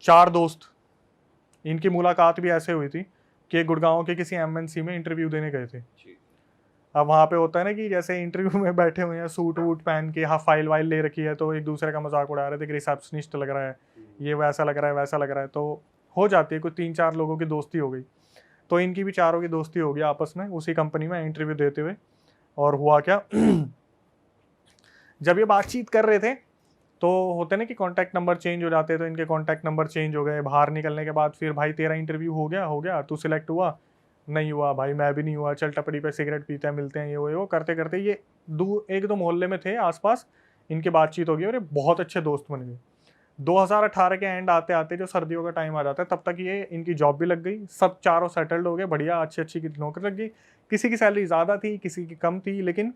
4 दोस्त, इनकी मुलाकात भी ऐसे हुई थी कि गुड़गांव के किसी एमएनसी में इंटरव्यू देने गए थे। अब वहाँ पे होता है ना कि जैसे इंटरव्यू में बैठे हुए हैं, सूट वूट पहन के, हाँ फाइल वाइल ले रखी है, तो एक दूसरे का मजाक उड़ा रहे थे कि रिसेप्शनिस्ट लग रहा है, ये वैसा लग रहा है, वैसा लग रहा है। तो हो जाती है, कुछ 3-4 लोगों की दोस्ती हो गई। तो इनकी भी चारों की दोस्ती हो गई आपस में उसी कंपनी में इंटरव्यू देते हुए। और हुआ क्या जब ये बातचीत कर रहे थे तो होते ना कि कॉन्टैक्ट नंबर चेंज हो जाते हैं, तो इनके कॉन्टैक्ट नंबर चेंज हो गए। बाहर निकलने के बाद फिर भाई तेरा इंटरव्यू हो गया, तू सिलेक्ट हुआ? नहीं हुआ भाई, मैं भी नहीं हुआ, चल टपड़ी पे सिगरेट पीते हैं, मिलते हैं, ये वो करते करते ये एक दो मोहल्ले में थे आसपास, इनकी बातचीत हो गई और ये बहुत अच्छे दोस्त बन गए। 2018 के एंड आते आते जो सर्दियों का टाइम आ जाता है, तब तक ये इनकी जॉब भी लग गई, सब चारों सेटल्ड हो गए, बढ़िया अच्छी अच्छी की नौकरी लग गई। किसी की सैलरी ज़्यादा थी, किसी की कम थी, लेकिन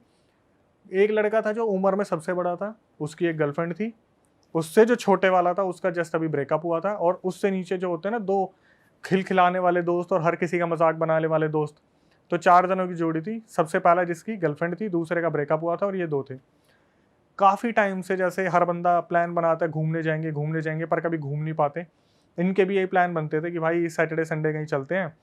एक लड़का था जो उम्र में सबसे बड़ा था, उसकी एक गर्लफ्रेंड थी। उससे जो छोटे वाला था उसका जस्ट अभी ब्रेकअप हुआ था। और उससे नीचे जो होते हैं ना, दो खिलखिलाने वाले दोस्त और हर किसी का मजाक बनाने वाले दोस्त, तो 4 जनों की जोड़ी थी। सबसे पहला जिसकी गर्लफ्रेंड थी, दूसरे का ब्रेकअप हुआ था, और ये 2 थे। काफ़ी टाइम से जैसे हर बंदा प्लान बनाता है घूमने जाएंगे, पर कभी घूम नहीं पाते। इनके भी यही प्लान बनते थे कि भाई सैटरडे संडे कहीं चलते हैं।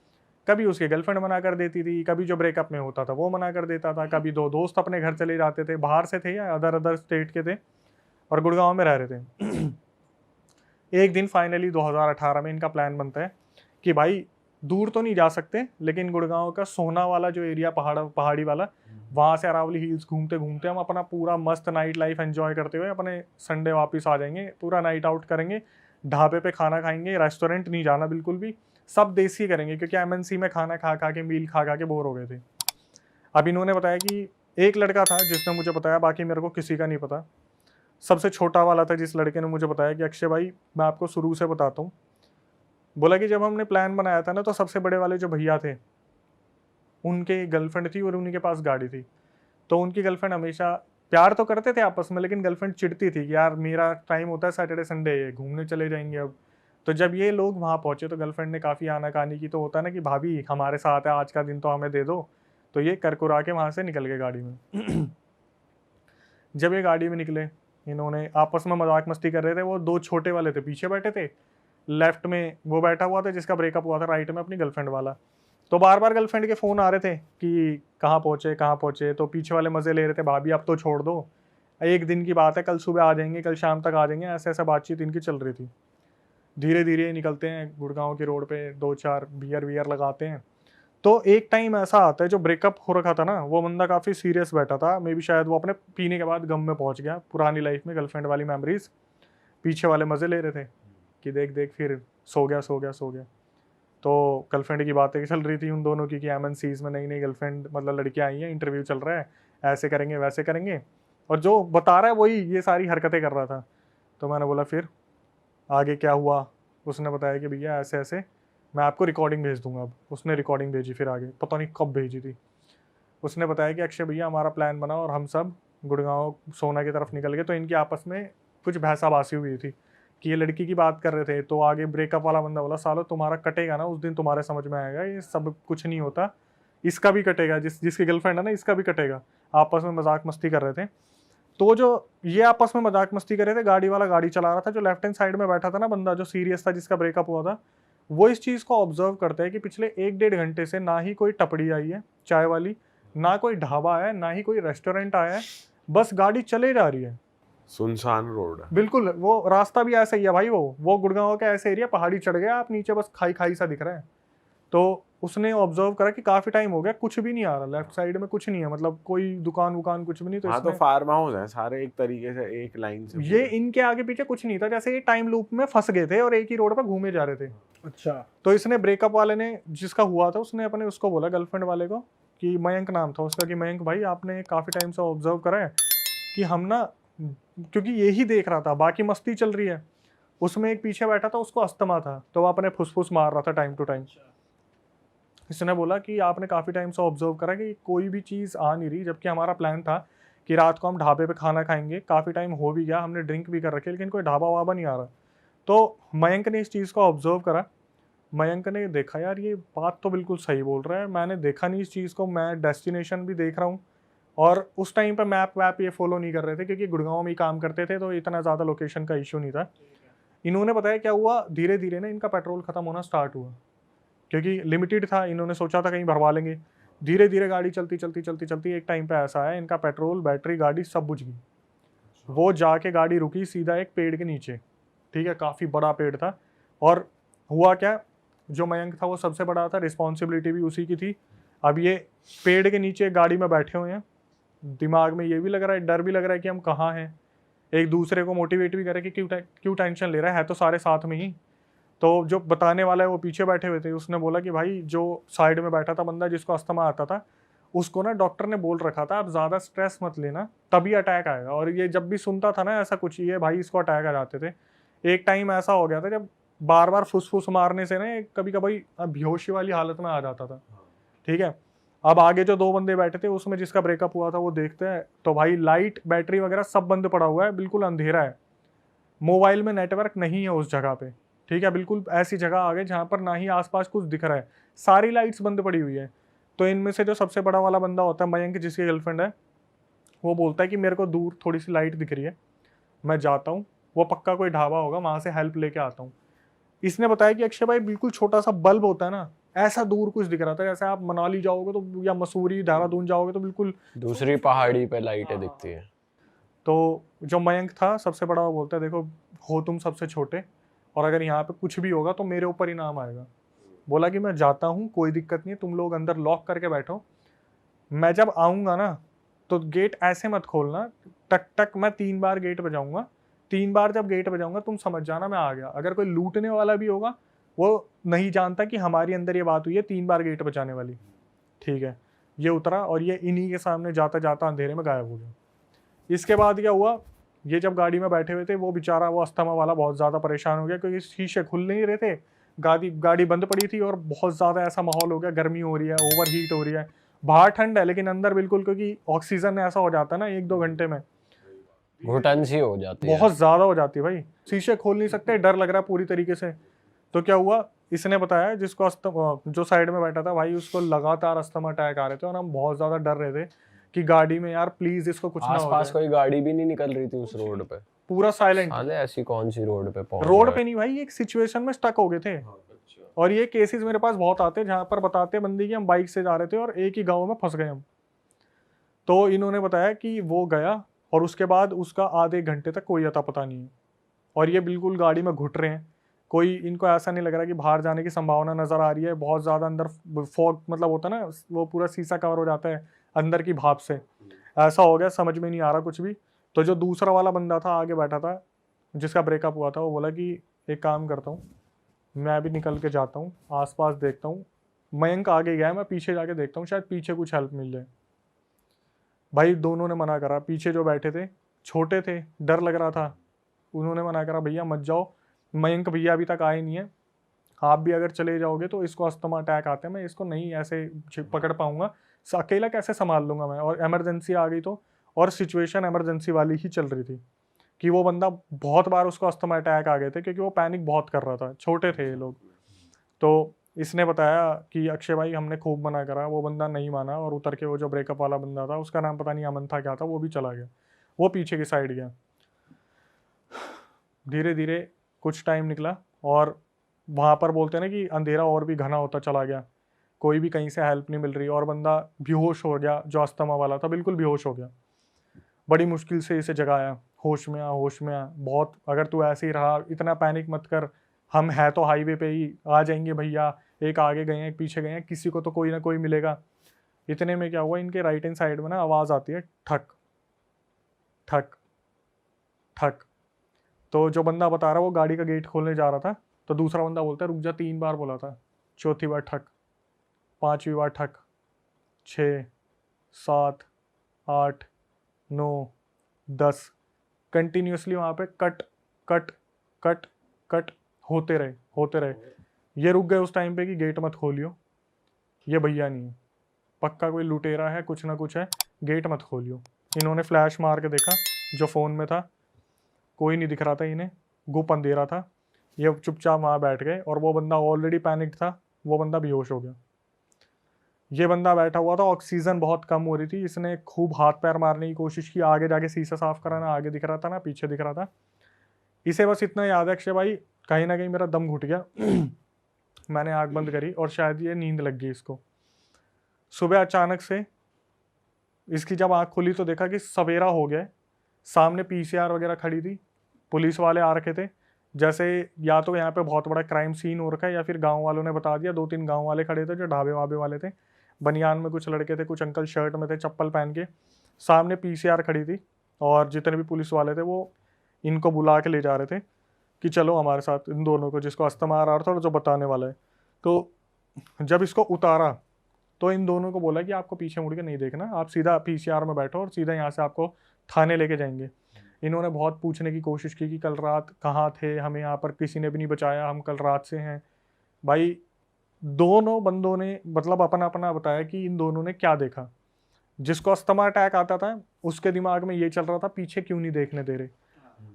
कभी उसकी गर्लफ्रेंड मना कर देती थी, कभी जो ब्रेकअप में होता था वो मना कर देता था, कभी 2 दोस्त अपने घर चले जाते थे, बाहर से थे या अदर अदर स्टेट के थे और गुड़गांव में रह रहे थे। एक दिन फाइनली 2018 में इनका प्लान बनता है कि भाई दूर तो नहीं जा सकते, लेकिन गुड़गांव का सोना वाला जो एरिया पहाड़ी वाला, वहाँ से अरावली हिल्स घूमते घूमते हम अपना पूरा मस्त नाइट लाइफ एंजॉय करते हुए अपने संडे वापस आ जाएंगे। पूरा नाइट आउट करेंगे, ढाबे पे खाना खाएंगे, रेस्टोरेंट नहीं जाना बिल्कुल भी, सब देसी करेंगे, क्योंकि एमएनसी में खाना खा खा के, मील खा खा के बोर हो गए थे। अब इन्होंने बताया कि एक लड़का था जिसने मुझे बताया, बाकी मेरे को किसी का नहीं पता। सबसे छोटा वाला था जिस लड़के ने मुझे बताया कि अक्षय भाई मैं आपको शुरू से बताता हूँ। बोला कि जब हमने प्लान बनाया था ना, तो सबसे बड़े वाले जो भैया थे उनके गर्लफ्रेंड थी और उन्हीं के पास गाड़ी थी। तो उनकी गर्लफ्रेंड हमेशा प्यार तो करते थे आपस में, लेकिन गर्लफ्रेंड चिढ़ती थी कि यार मेरा टाइम होता है सैटरडे संडे, घूमने चले जाएंगे अब। तो जब ये लोग वहाँ पहुंचे तो गर्लफ्रेंड ने काफ़ी आनाकानी की। तो होता है ना कि भाभी हमारे साथ है, आज का दिन तो हमें दे दो। तो ये करकुरा के वहाँ से निकल गए गाड़ी में। जब ये गाड़ी में निकले, इन्होंने आपस में मजाक मस्ती कर रहे थे। वो 2 छोटे वाले थे पीछे बैठे थे, लेफ्ट में वो बैठा हुआ था जिसका ब्रेकअप हुआ था, राइट में अपनी गर्लफ्रेंड वाला। तो बार बार गर्लफ्रेंड के फ़ोन आ रहे थे कि कहाँ पहुँचे कहाँ पहुँचे। तो पीछे वाले मज़े ले रहे थे, भाभी अब तो छोड़ दो, एक दिन की बात है, कल सुबह आ जाएंगे, कल शाम तक आ जाएंगे, ऐसे ऐसा बातचीत इनकी चल रही थी। धीरे धीरे निकलते हैं गुड़गांव की रोड पे, 2-4 बियर वियर लगाते हैं। तो एक टाइम ऐसा आता है, जो ब्रेकअप हो रखा था ना, वो बंदा काफ़ी सीरियस बैठा था, मे बी शायद वो अपने पीने के बाद गम में पहुंच गया, पुरानी लाइफ में गर्लफ्रेंड वाली मेमोरीज। पीछे वाले मज़े ले रहे थे कि देख देख फिर सो गया सो गया सो गया। तो गर्लफ्रेंड की बातें चल रही थी उन दोनों की कि एमएनसीज में नई नई गर्लफ्रेंड मतलब लड़कियां आई हैं, इंटरव्यू चल रहा है, ऐसे करेंगे वैसे करेंगे। और जो बता रहा है वही ये सारी हरकतें कर रहा था। तो मैंने बोला फिर आगे क्या हुआ? उसने बताया कि भैया ऐसे ऐसे, मैं आपको रिकॉर्डिंग भेज दूंगा। अब उसने रिकॉर्डिंग भेजी, फिर आगे पता नहीं कब भेजी थी। उसने बताया कि अक्षय भैया हमारा प्लान बना और हम सब गुड़गांव सोना की तरफ निकल गए। तो इनकी आपस में कुछ बहसाबासी हुई थी कि ये लड़की की बात कर रहे थे। तो आगे ब्रेकअप वाला बंदा बोला, सालो तुम्हारा कटेगा ना उस दिन, तुम्हारे समझ में आएगा, ये सब कुछ नहीं होता, इसका भी कटेगा, जिसकी गर्लफ्रेंड है ना इसका भी कटेगा। आपस में मजाक मस्ती कर रहे थे। तो जो ये आपस में मजाक मस्ती कर रहे थे, गाड़ी वाला गाड़ी चला रहा था, जो लेफ्ट हैंड साइड में बैठा था ना बंदा, जो सीरियस था जिसका ब्रेकअप हुआ था, वो इस चीज़ को ऑब्जर्व करते हैं कि पिछले 1-1.5 घंटे से ना ही कोई टपड़ी आई है चाय वाली, ना कोई ढाबा आया है, ना ही कोई रेस्टोरेंट आया है, बस गाड़ी चले जा रही है, सुनसान रोड। बिल्कुल। वो रास्ता भी ऐसा ही है भाई, वो गुड़गांव का ऐसे एरिया, पहाड़ी चढ़ गया आप नीचे, बस खाई खाई सा दिख रहा है। तो उसने ऑब्जर्व करा कि काफी टाइम हो गया कुछ भी नहीं आ रहा, लेफ्ट साइड में कुछ नहीं है, मतलब कोई दुकान वुकान कुछ भी नहीं। तो हाँ, तो इसने फार्म हाउस है सारे एक तरीके से, एक लाइन से ये पूरे। इनके आगे पीछे कुछ नहीं था, जैसे ये टाइम लूप में फंस गए थे और एक ही रोड पर घूमे जा रहे थे। अच्छा। तो इसने ब्रेकअप वाले ने, जिसका हुआ था, उसने अपने उसको बोला, गर्लफ्रेंड वाले को, कि मयंक नाम था उसका, कि मयंक भाई आपने काफी टाइम से ऑब्जर्व करा है कि हम ना, क्योंकि यही देख रहा था, बाकी मस्ती चल रही है, उसमें एक पीछे बैठा था उसको अस्थमा था, तो वो अपने फुसफुस मार रहा था टाइम टू टाइम। इसने बोला कि आपने काफ़ी टाइम से ऑब्जर्व करा कि कोई भी चीज़ आ नहीं रही, जबकि हमारा प्लान था कि रात को हम ढाबे पे खाना खाएंगे, काफ़ी टाइम हो भी गया, हमने ड्रिंक भी कर रखी है, लेकिन कोई ढाबा वाबा नहीं आ रहा। तो मयंक ने इस चीज़ को ऑब्जर्व करा। मयंक ने देखा यार ये बात तो बिल्कुल सही बोल रहा है, मैंने देखा नहीं इस चीज़ को, मैं डेस्टिनेशन भी देख रहा हूँ। और उस टाइम पे मैप वैप ये फॉलो नहीं कर रहे थे, क्योंकि गुड़गांव में ही काम करते थे, तो इतना ज़्यादा लोकेशन का इशू नहीं था। इन्होंने बताया क्या हुआ, धीरे धीरे ना इनका पेट्रोल खत्म होना स्टार्ट हुआ, क्योंकि लिमिटेड था, इन्होंने सोचा था कहीं भरवा लेंगे। धीरे धीरे गाड़ी चलती चलती चलती चलती एक टाइम पे ऐसा आया, इनका पेट्रोल, बैटरी, गाड़ी सब बुझ गई। वो जाके गाड़ी रुकी सीधा एक पेड़ के नीचे, ठीक है, काफ़ी बड़ा पेड़ था। और हुआ क्या, जो मयंक था वो सबसे बड़ा था, रिस्पॉन्सिबिलिटी भी उसी की थी। अब ये पेड़ के नीचे गाड़ी में बैठे हुए हैं, दिमाग में ये भी लग रहा है, डर भी लग रहा है कि हम कहाँ हैं। एक दूसरे को मोटिवेट भी करे कि क्यों टेंशन ले रहा है तो सारे साथ में ही। तो जो बताने वाला है वो पीछे बैठे हुए थे, उसने बोला कि भाई जो साइड में बैठा था बंदा जिसको अस्थमा आता था, उसको ना डॉक्टर ने बोल रखा था आप ज़्यादा स्ट्रेस मत लेना तभी अटैक आएगा। और ये जब भी सुनता था ना ऐसा कुछ, ये भाई इसको अटैक आ जाते थे। एक टाइम ऐसा हो गया था जब बार बार फुसफुस मारने से ना कभी कभी बेहोशी वाली हालत में आ जाता था, ठीक है। अब आगे जो दो बंदे बैठे थे उसमें जिसका ब्रेकअप हुआ था वो देखते हैं तो भाई लाइट, बैटरी वगैरह सब बंद पड़ा हुआ है, बिल्कुल अंधेरा है, मोबाइल में नेटवर्क नहीं है उस जगह पे, ठीक है। बिल्कुल ऐसी जगह आ गए जहाँ पर ना ही आसपास कुछ दिख रहा है, सारी लाइट्स बंद पड़ी हुई है। तो इनमें से जो सबसे बड़ा वाला बंदा होता है मयंक, जिसकी गर्लफ्रेंड है, वो बोलता है कि मेरे को दूर थोड़ी सी लाइट दिख रही है, मैं जाता हूँ, वो पक्का कोई ढाबा होगा, वहाँ से हेल्प लेके आता हूँ। इसने बताया कि अक्षय भाई बिल्कुल छोटा सा बल्ब होता है ना, ऐसा दूर कुछ दिख रहा था, जैसे आप मनाली जाओगे तो या मसूरी देहरादून जाओगे तो बिल्कुल दूसरी पहाड़ी पे लाइटें दिखती है। तो जो मयंक था सबसे बड़ा, वो बोलता है देखो हो तुम सबसे छोटे, और अगर यहाँ पे कुछ भी होगा तो मेरे ऊपर ही नाम आएगा। बोला कि मैं जाता हूँ, कोई दिक्कत नहीं है, तुम लोग अंदर लॉक करके बैठो, मैं जब आऊँगा ना तो गेट ऐसे मत खोलना, टक टक मैं 3 बार गेट बजाऊंगा, 3 बार जब गेट बजाऊंगा तुम समझ जाना मैं आ गया। अगर कोई लूटने वाला भी होगा वो नहीं जानता कि हमारी अंदर ये बात हुई है 3 बार गेट बजाने वाली, ठीक है। ये उतरा और ये इन्हीं के सामने जाता जाता अंधेरे में गायब हो गया। इसके बाद क्या हुआ, ये जब गाड़ी में बैठे हुए थे वो बेचारा, वो अस्थमा वाला बहुत ज़्यादा परेशान हो गया, क्योंकि शीशे खुल नहीं रहे थे, गाड़ी बंद पड़ी थी और बहुत ज़्यादा ऐसा माहौल हो गया, गर्मी हो रही है, ओवर हीट हो रही है, बाहर ठंड है लेकिन अंदर बिल्कुल, क्योंकि ऑक्सीजन ऐसा हो जाता है ना 1-2 घंटे में घुटन सी हो जाती है। बहुत ज़्यादा हो जाती है भाई, शीशे खोल नहीं सकते, डर लग रहा है पूरी तरीके से। तो क्या हुआ, इसने बताया जिसको अस्थमा, जो साइड में बैठा था भाई, उसको लगातार अस्थमा अटैक आ रहे थे और हम बहुत ज़्यादा डर रहे थे कि गाड़ी में यार प्लीज इसको कुछ ना हो आसपास जाए। कोई गाड़ी भी नहीं निकल रही थी उस रोड पे, पूरा साइलेंट, साले ऐसी कौन सी रोड पे पहुंच रोड गए। पे नहीं भाई, एक सिचुएशन में स्टक हो गए थे। और ये केसेस मेरे पास बहुत आते हैं जहाँ पर बताते बंदी कि हम बाइक से जा रहे थे और एक ही गाँव में फंस गए हम। तो इन्होंने बताया कि वो गया और उसके बाद उसका आधे घंटे तक कोई अता पता नहीं है, और ये बिल्कुल गाड़ी में घुट रहे हैं, कोई इनको ऐसा नहीं लग रहा कि बाहर जाने की संभावना नज़र आ रही है, बहुत ज़्यादा अंदर फॉग मतलब होता है ना, वो पूरा शीशा कवर हो जाता है अंदर की भाप से, ऐसा हो गया, समझ में नहीं आ रहा कुछ भी। तो जो दूसरा वाला बंदा था आगे बैठा था जिसका ब्रेकअप हुआ था, वो बोला कि एक काम करता हूँ, मैं भी निकल के जाता हूँ, आसपास देखता हूँ, मयंक आगे गया है, मैं पीछे जाके देखता हूँ, शायद पीछे कुछ हेल्प मिल जाए। भाई दोनों ने मना करा, पीछे जो बैठे थे छोटे थे, डर लग रहा था, उन्होंने मना करा भैया मत जाओ, मयंक भैया अभी तक आए नहीं है, आप भी अगर चले जाओगे तो इसको अस्थमा अटैक आते हैं, मैं इसको नहीं ऐसे पकड़ पाऊंगा, अकेला कैसे संभाल लूंगा मैं, और इमरजेंसी आ गई तो, और सिचुएशन इमरजेंसी वाली ही चल रही थी कि वो बंदा बहुत बार उसको अस्थमा अटैक आ गए थे क्योंकि वो पैनिक बहुत कर रहा था, छोटे थे ये लोग। तो इसने बताया कि अक्षय भाई हमने खूब मना करा, वो बंदा नहीं माना, और उतर के वो जो ब्रेकअप वाला बंदा था, उसका नाम पता नहीं अमन था क्या था, वो भी चला गया, वो पीछे की साइड गया। धीरे धीरे कुछ टाइम निकला और वहाँ पर बोलते हैं ना कि अंधेरा और भी घना होता चला गया, कोई भी कहीं से हेल्प नहीं मिल रही, और बंदा बेहोश हो गया, जो अस्थमा वाला था बिल्कुल बेहोश हो गया। बड़ी मुश्किल से इसे जगाया, होश में आ, होश में आ, बहुत, अगर तू ऐसे ही रहा, इतना पैनिक मत कर, हम है तो हाईवे पे ही, आ जाएंगे भैया, एक आगे गए हैं एक पीछे गए हैं, किसी को तो कोई ना कोई मिलेगा। इतने में क्या हुआ, इनके राइट हैंड साइड में ना आवाज़ आती है, ठक ठक ठक। तो जो बंदा बता रहा है वो गाड़ी का गेट खोलने जा रहा था, तो दूसरा बंदा बोलता है रुक जा, 3 बार बोला था, चौथी बार ठक, 5वीं बार ठक, 6, 7, 8, 9, 10, कंटिन्यूसली वहाँ पे कट कट कट कट होते रहे। ये रुक गए उस टाइम पे कि गेट मत खोलियो, ये भैया नहीं है, पक्का कोई लुटेरा है, कुछ ना कुछ है, गेट मत खोलियो। इन्होंने फ्लैश मार के देखा, जो फ़ोन में था कोई नहीं दिख रहा था इन्हें, गुप अंधेरा था, ये चुपचाप वहाँ बैठ गए, और वो बंदा ऑलरेडी पैनिक था, वो बंदा बेहोश हो गया। ये बंदा बैठा हुआ था, ऑक्सीजन बहुत कम हो रही थी, इसने खूब हाथ पैर मारने की कोशिश की, आगे जाके शीशा साफ करा, ना आगे दिख रहा था ना पीछे दिख रहा था। इसे बस इतना याद है अक्षय भाई, कहीं ना कहीं मेरा दम घुट गया। मैंने आँख बंद करी और शायद ये नींद लग गई इसको। सुबह अचानक से इसकी जब आँख खुली तो देखा कि सवेरा हो गया है। सामने पीसीआर वगैरह खड़ी थी, पुलिस वाले आ रखे थे, जैसे या तो यहाँ पे बहुत बड़ा क्राइम सीन हो रखा है या फिर गांव वालों ने बता दिया। 2-3 गांव वाले खड़े थे जो ढाबे वाबे वाले थे, बनियान में कुछ लड़के थे, कुछ अंकल शर्ट में थे चप्पल पहन के। सामने पीसीआर खड़ी थी और जितने भी पुलिस वाले थे वो इनको बुला के ले जा रहे थे कि चलो हमारे साथ, इन दोनों को, जिसको अस्थमा आ रहा था और जो बताने वाला है। तो जब इसको उतारा तो इन दोनों को बोला कि आपको पीछे मुड़ के नहीं देखना, आप सीधा पीसीआर में बैठो और सीधा यहाँ से आपको थाने लेके जाएंगे। इन्होंने बहुत पूछने की कोशिश की कि कल रात कहाँ थे, हमें यहाँ पर किसी ने भी नहीं बचाया, हम कल रात से हैं। भाई दोनों बंदों ने मतलब अपना अपना बताया कि इन दोनों ने क्या देखा। जिसको अस्थमा अटैक आता था उसके दिमाग में ये चल रहा था पीछे क्यों नहीं देखने दे रहे।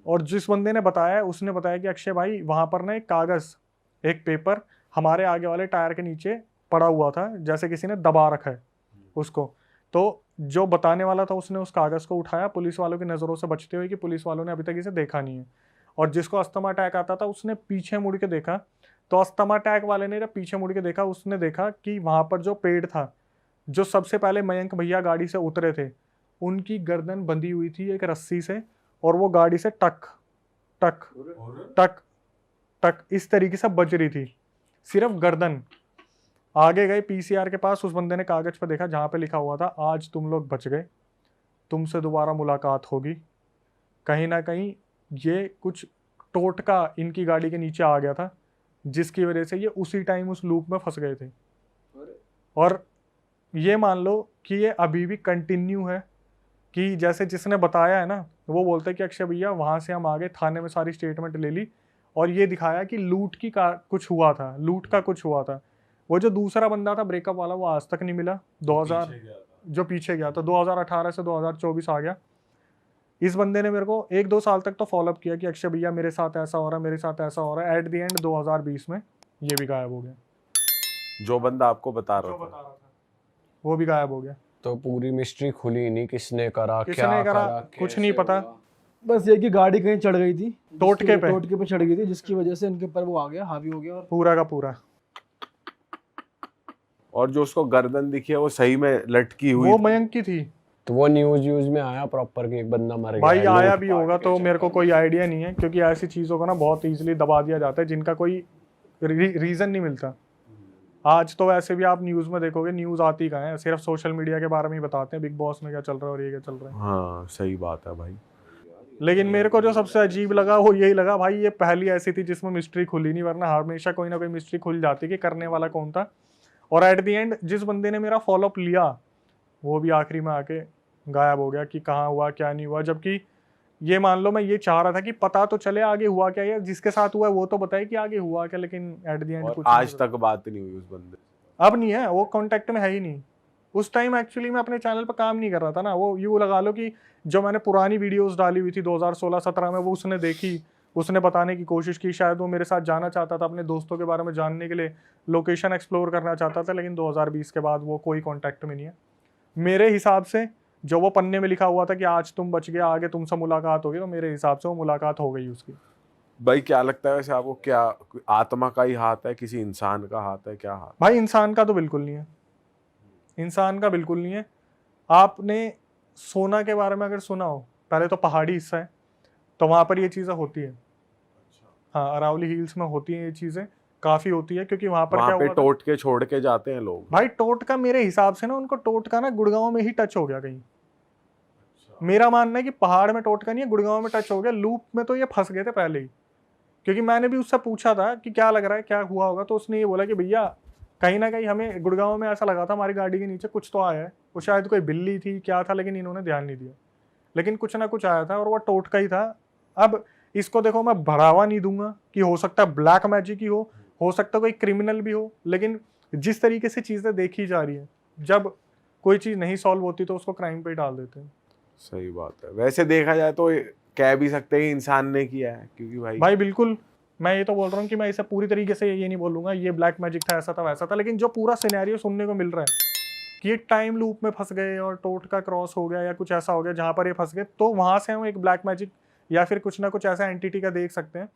और जिस बंदे ने बताया उसने बताया कि अक्षय भाई वहाँ पर ना एक कागज़, एक पेपर हमारे आगे वाले टायर के नीचे पड़ा हुआ था, जैसे किसी ने दबा रखा है उसको। तो जो बताने वाला था उसने उस कागज़ को उठाया पुलिस वालों की नज़रों से बचते हुए कि पुलिस वालों ने अभी तक इसे देखा नहीं है। और जिसको अस्थमा अटैक आता था उसने पीछे मुड़ के देखा, तो अस्थमा अटैक वाले ने जब पीछे मुड़ के देखा उसने देखा कि वहाँ पर जो पेड़ था, जो सबसे पहले मयंक भैया गाड़ी से उतरे थे, उनकी गर्दन बंधी हुई थी एक रस्सी से और वो गाड़ी से टक टक टक टक इस तरीके से बज रही थी, सिर्फ गर्दन। आगे गए पीसीआर के पास, उस बंदे ने कागज पर देखा जहाँ पे लिखा हुआ था आज तुम लोग बच गए, तुमसे दोबारा मुलाकात होगी। कहीं ना कहीं ये कुछ टोटका इनकी गाड़ी के नीचे आ गया था जिसकी वजह से ये उसी टाइम उस लूप में फंस गए थे। और ये मान लो कि ये अभी भी कंटिन्यू है कि जैसे जिसने बताया है ना वो बोलते हैं कि अक्षय भैया वहाँ से हम आगे थाने में सारी स्टेटमेंट ले ली और ये दिखाया कि लूट की कुछ हुआ था, लूट का कुछ हुआ था। वो जो दूसरा बंदा था ब्रेकअप वाला वो आज तक नहीं मिला। 2000 जो पीछे गया था 2018 से 2024 आ गया। इस बंदे ने मेरे को 1-2 साल तक तो फॉलोअप किया कि अक्षय भैया मेरे साथ ऐसा हो रहा है, मेरे साथ ऐसा हो रहा है। एट द एंड 2020 में ये भी गायब हो गया। जो बंदा आपको बता रहा था वो भी गायब हो गया। तो पूरी मिस्ट्री खुली नहीं, किसने करा, किसने क्या करा, कुछ कैसे नहीं पता। हुआ। बस ये कि गाड़ी कहीं चढ़ गई थी, टोटके पे चढ़ गई थी, जिसकी वजह से इनके ऊपर वो आ गया, हावी हो गया। और पूरा का पूरा। और जो उसको गर्दन दिखी है वो सही में लटकी हुई वो थी। मयंक की थी। तो वो न्यूज में आया प्रॉपर कि एक बंदा मर गया भाई है, आया लोग भी होगा तो मेरे को कोई आइडिया नहीं है, क्योंकि ऐसी चीज़ों को ना बहुत इजीली दबा दिया जाता है जिनका कोई रीज़न नहीं मिलता। आज तो वैसे भी आप न्यूज़ में देखोगे, न्यूज़ आती कहाँ है, सिर्फ सोशल मीडिया के बारे में ही बताते हैं, बिग बॉस में क्या चल रहा है और ये क्या चल रहा है। हाँ सही बात है भाई। लेकिन मेरे को जो सबसे अजीब लगा वो यही लगा भाई, ये पहली ऐसी थी जिसमें मिस्ट्री खुली नहीं, वरना हमेशा कोई ना कोई मिस्ट्री खुल जाती कि करने वाला कौन था। और एट द एंड जिस बंदे ने मेरा फॉलोअप लिया वो भी आखिरी में आके गायब हो गया कि कहाँ हुआ क्या नहीं हुआ। जबकि ये मान लो मैं ये चाह रहा था कि पता तो चले आगे हुआ क्या, या जिसके साथ हुआ है वो तो बताए कि आगे हुआ क्या, लेकिन एट द एंड और कुछ आज तक बात नहीं हुई उस बंदे से। अब नहीं है, वो कांटेक्ट में है ही नहीं। उस टाइम एक्चुअली मैं अपने चैनल पर काम नहीं कर रहा था ना। वो यूँ लगा लो कि जो मैंने पुरानी वीडियोस डाली हुई थी 2016-17 में, वो उसने देखी, उसने बताने की कोशिश की, शायद वो मेरे साथ जाना चाहता था, अपने दोस्तों के बारे में जानने के लिए लोकेशन एक्सप्लोर करना चाहता था। लेकिन 2020 के बाद वो कोई कॉन्टैक्ट में नहीं है मेरे हिसाब से। जो वो पन्ने में लिखा हुआ था कि आज तुम बच गए, आगे तुमसे मुलाकात होगी, तो मेरे हिसाब से वो मुलाकात हो गई उसकी। भाई क्या लगता है वैसे आपको, क्या आत्मा का ही हाथ है, किसी इंसान का हाथ है, क्या हाथ? भाई इंसान का तो बिल्कुल नहीं है, इंसान का बिल्कुल नहीं है। आपने सोना के बारे में अगर सुना हो, पहले तो पहाड़ी हिस्सा है तो वहाँ पर ये चीज़ें होती है। हाँ, अरावली हिल्स में होती हैं ये चीज़ें, काफ़ी होती है, क्योंकि वहाँ पर वहाँ क्या पे हुआ था? टोट के छोड़ के जाते हैं लोग। भाई टोटका मेरे हिसाब से ना, उनको टोटका ना गुड़गांव में ही टच हो गया कहीं। मेरा मानना है कि पहाड़ में टोटका नहीं है, गुड़गांव में टच हो गया। लूप में तो ये फंस गए थे पहले ही, क्योंकि मैंने भी उससे पूछा था कि क्या लग रहा है, क्या हुआ होगा, तो उसने ये बोला कि भैया कहीं ना कहीं हमें गुड़गांव में ऐसा लगा था हमारी गाड़ी के नीचे कुछ तो आया है। वो शायद कोई बिल्ली थी, क्या था, लेकिन इन्होंने ध्यान नहीं दिया। लेकिन कुछ ना कुछ आया था और वो टोटका ही था। अब इसको देखो, मैं बढ़ावा नहीं दूंगा कि हो सकता है ब्लैक मैजिक ही हो सकता है कोई क्रिमिनल भी हो, लेकिन जिस तरीके से चीज़ें देखी जा रही है, जब कोई चीज़ नहीं सॉल्व होती तो उसको क्राइम पे ही डाल देते हैं। सही बात है। वैसे देखा जाए तो कह भी सकते हैं कि इंसान ने किया है, क्योंकि भाई बिल्कुल, मैं ये तो बोल रहा हूँ कि मैं इसे पूरी तरीके से ये नहीं बोलूंगा ये ब्लैक मैजिक था, ऐसा था वैसा था, लेकिन जो पूरा सिनेरियो सुनने को मिल रहा है कि ये टाइम लूप में फंस गए और टोटका क्रॉस हो गया या कुछ ऐसा हो गया जहाँ पर ये फंस गए, तो वहाँ से हम एक ब्लैक मैजिक या फिर कुछ ना कुछ ऐसा एंटिटी का देख सकते हैं।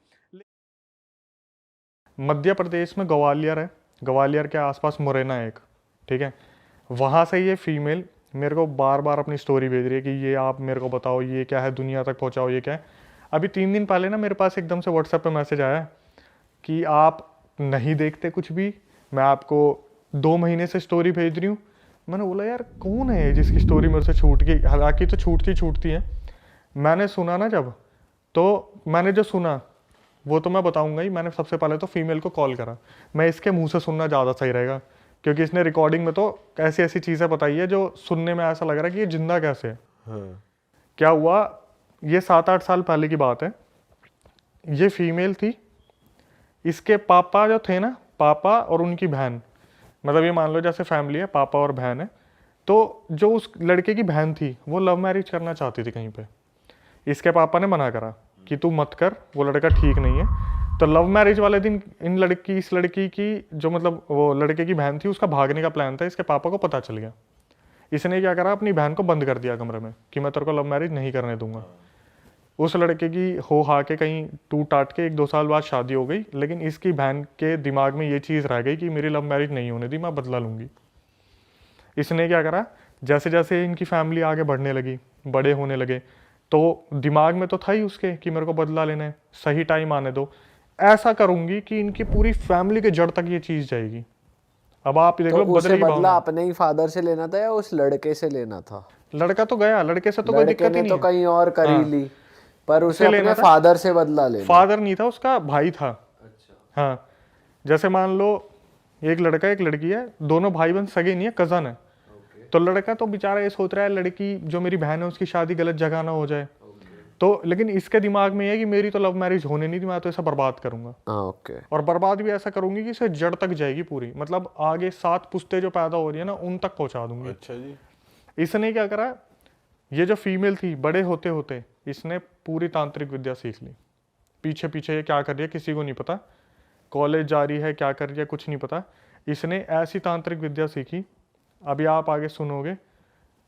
मध्य प्रदेश में ग्वालियर है, ग्वालियर के आसपास मुरैना है एक, ठीक है, वहाँ से ये फीमेल मेरे को बार बार अपनी स्टोरी भेज रही है कि ये आप मेरे को बताओ ये क्या है, दुनिया तक पहुँचाओ ये क्या है। अभी 3 दिन पहले ना मेरे पास एकदम से व्हाट्सएप पे मैसेज आया कि आप नहीं देखते कुछ भी, मैं आपको 2 महीने से स्टोरी भेज रही हूँ। मैंने बोला यार कौन है जिसकी स्टोरी मेरे से छूट गई, हालांकि तो छूटती है। मैंने सुना ना जब, तो मैंने जो सुना वो तो मैं बताऊंगा ही। मैंने सबसे पहले तो फीमेल को कॉल करा, मैं इसके मुंह से सुनना ज़्यादा सही रहेगा, क्योंकि इसने रिकॉर्डिंग में तो ऐसी ऐसी चीज़ें बताई है जो सुनने में ऐसा लग रहा है कि ये जिंदा कैसे है। हाँ। क्या हुआ, ये 7-8 साल पहले की बात है। ये फीमेल थी, इसके पापा जो थे ना, पापा और उनकी बहन, मतलब ये मान लो जैसे फैमिली है, पापा और बहन है, तो जो उस लड़के की बहन थी वो लव मैरिज करना चाहती थी कहीं पे। इसके पापा ने मना करा कि तू मत कर, वो लड़का ठीक नहीं है। तो लव मैरिज वाले दिन इस लड़की की जो मतलब वो लड़के की बहन थी, उसका भागने का प्लान था। इसके पापा को पता चल गया, इसने क्या करा, अपनी बहन को बंद कर दिया कमरे में कि मैं तेरे को लव मैरिज नहीं करने दूंगा। उस लड़के की हो हा के कहीं टूट टाट के 1-2 साल बाद शादी हो गई, लेकिन इसकी बहन के दिमाग में ये चीज़ रह गई कि मेरी लव मैरिज नहीं होने दी, मैं बदला लूंगी। इसने क्या करा, जैसे जैसे इनकी फैमिली आगे बढ़ने लगी, बड़े होने लगे, तो दिमाग में तो था ही उसके कि मेरे को बदला लेना है, सही टाइम आने दो, ऐसा करूंगी कि इनकी पूरी फैमिली के जड़ तक ये चीज़ जाएगी। अब आप देख तो लो उसे बदले की बदला भावना। अपने ही फादर से लेना था या उस लड़के से लेना था? लड़का तो गया, लड़के से तो कोई लड़के दिक्कत ही ने नहीं तो है। कहीं और कर ही हाँ। ली, पर उसे उसे लेना अपने था। फादर से बदला लेना। फादर नहीं था, उसका भाई था। हाँ, जैसे मान लो एक लड़का एक लड़की है, दोनों भाई बहन सगे नहीं है, कजन है। तो लड़का तो बेचारा ये सोच रहा है लड़की जो मेरी बहन है उसकी शादी गलत जगह ना हो जाए। तो लेकिन इसके दिमाग में है कि मेरी तो लव मैरिज होने नहीं थी, मैं तो इसे बर्बाद करूंगा। ओके। और बर्बाद भी ऐसा करूंगी कि इसे जड़ तक जाएगी पूरी, मतलब आगे 7 पुश्ते जो पैदा हो रही है ना उन तक पहुंचा दूंगी। अच्छा जी। इसने क्या करा, ये जो फीमेल थी, बड़े होते होते इसने पूरी तांत्रिक विद्या सीख ली। पीछे पीछे ये क्या कर रही है किसी को नहीं पता, कॉलेज जा रही है, क्या कर रही है कुछ नहीं पता। इसने ऐसी तांत्रिक विद्या सीखी, अभी आप आगे सुनोगे,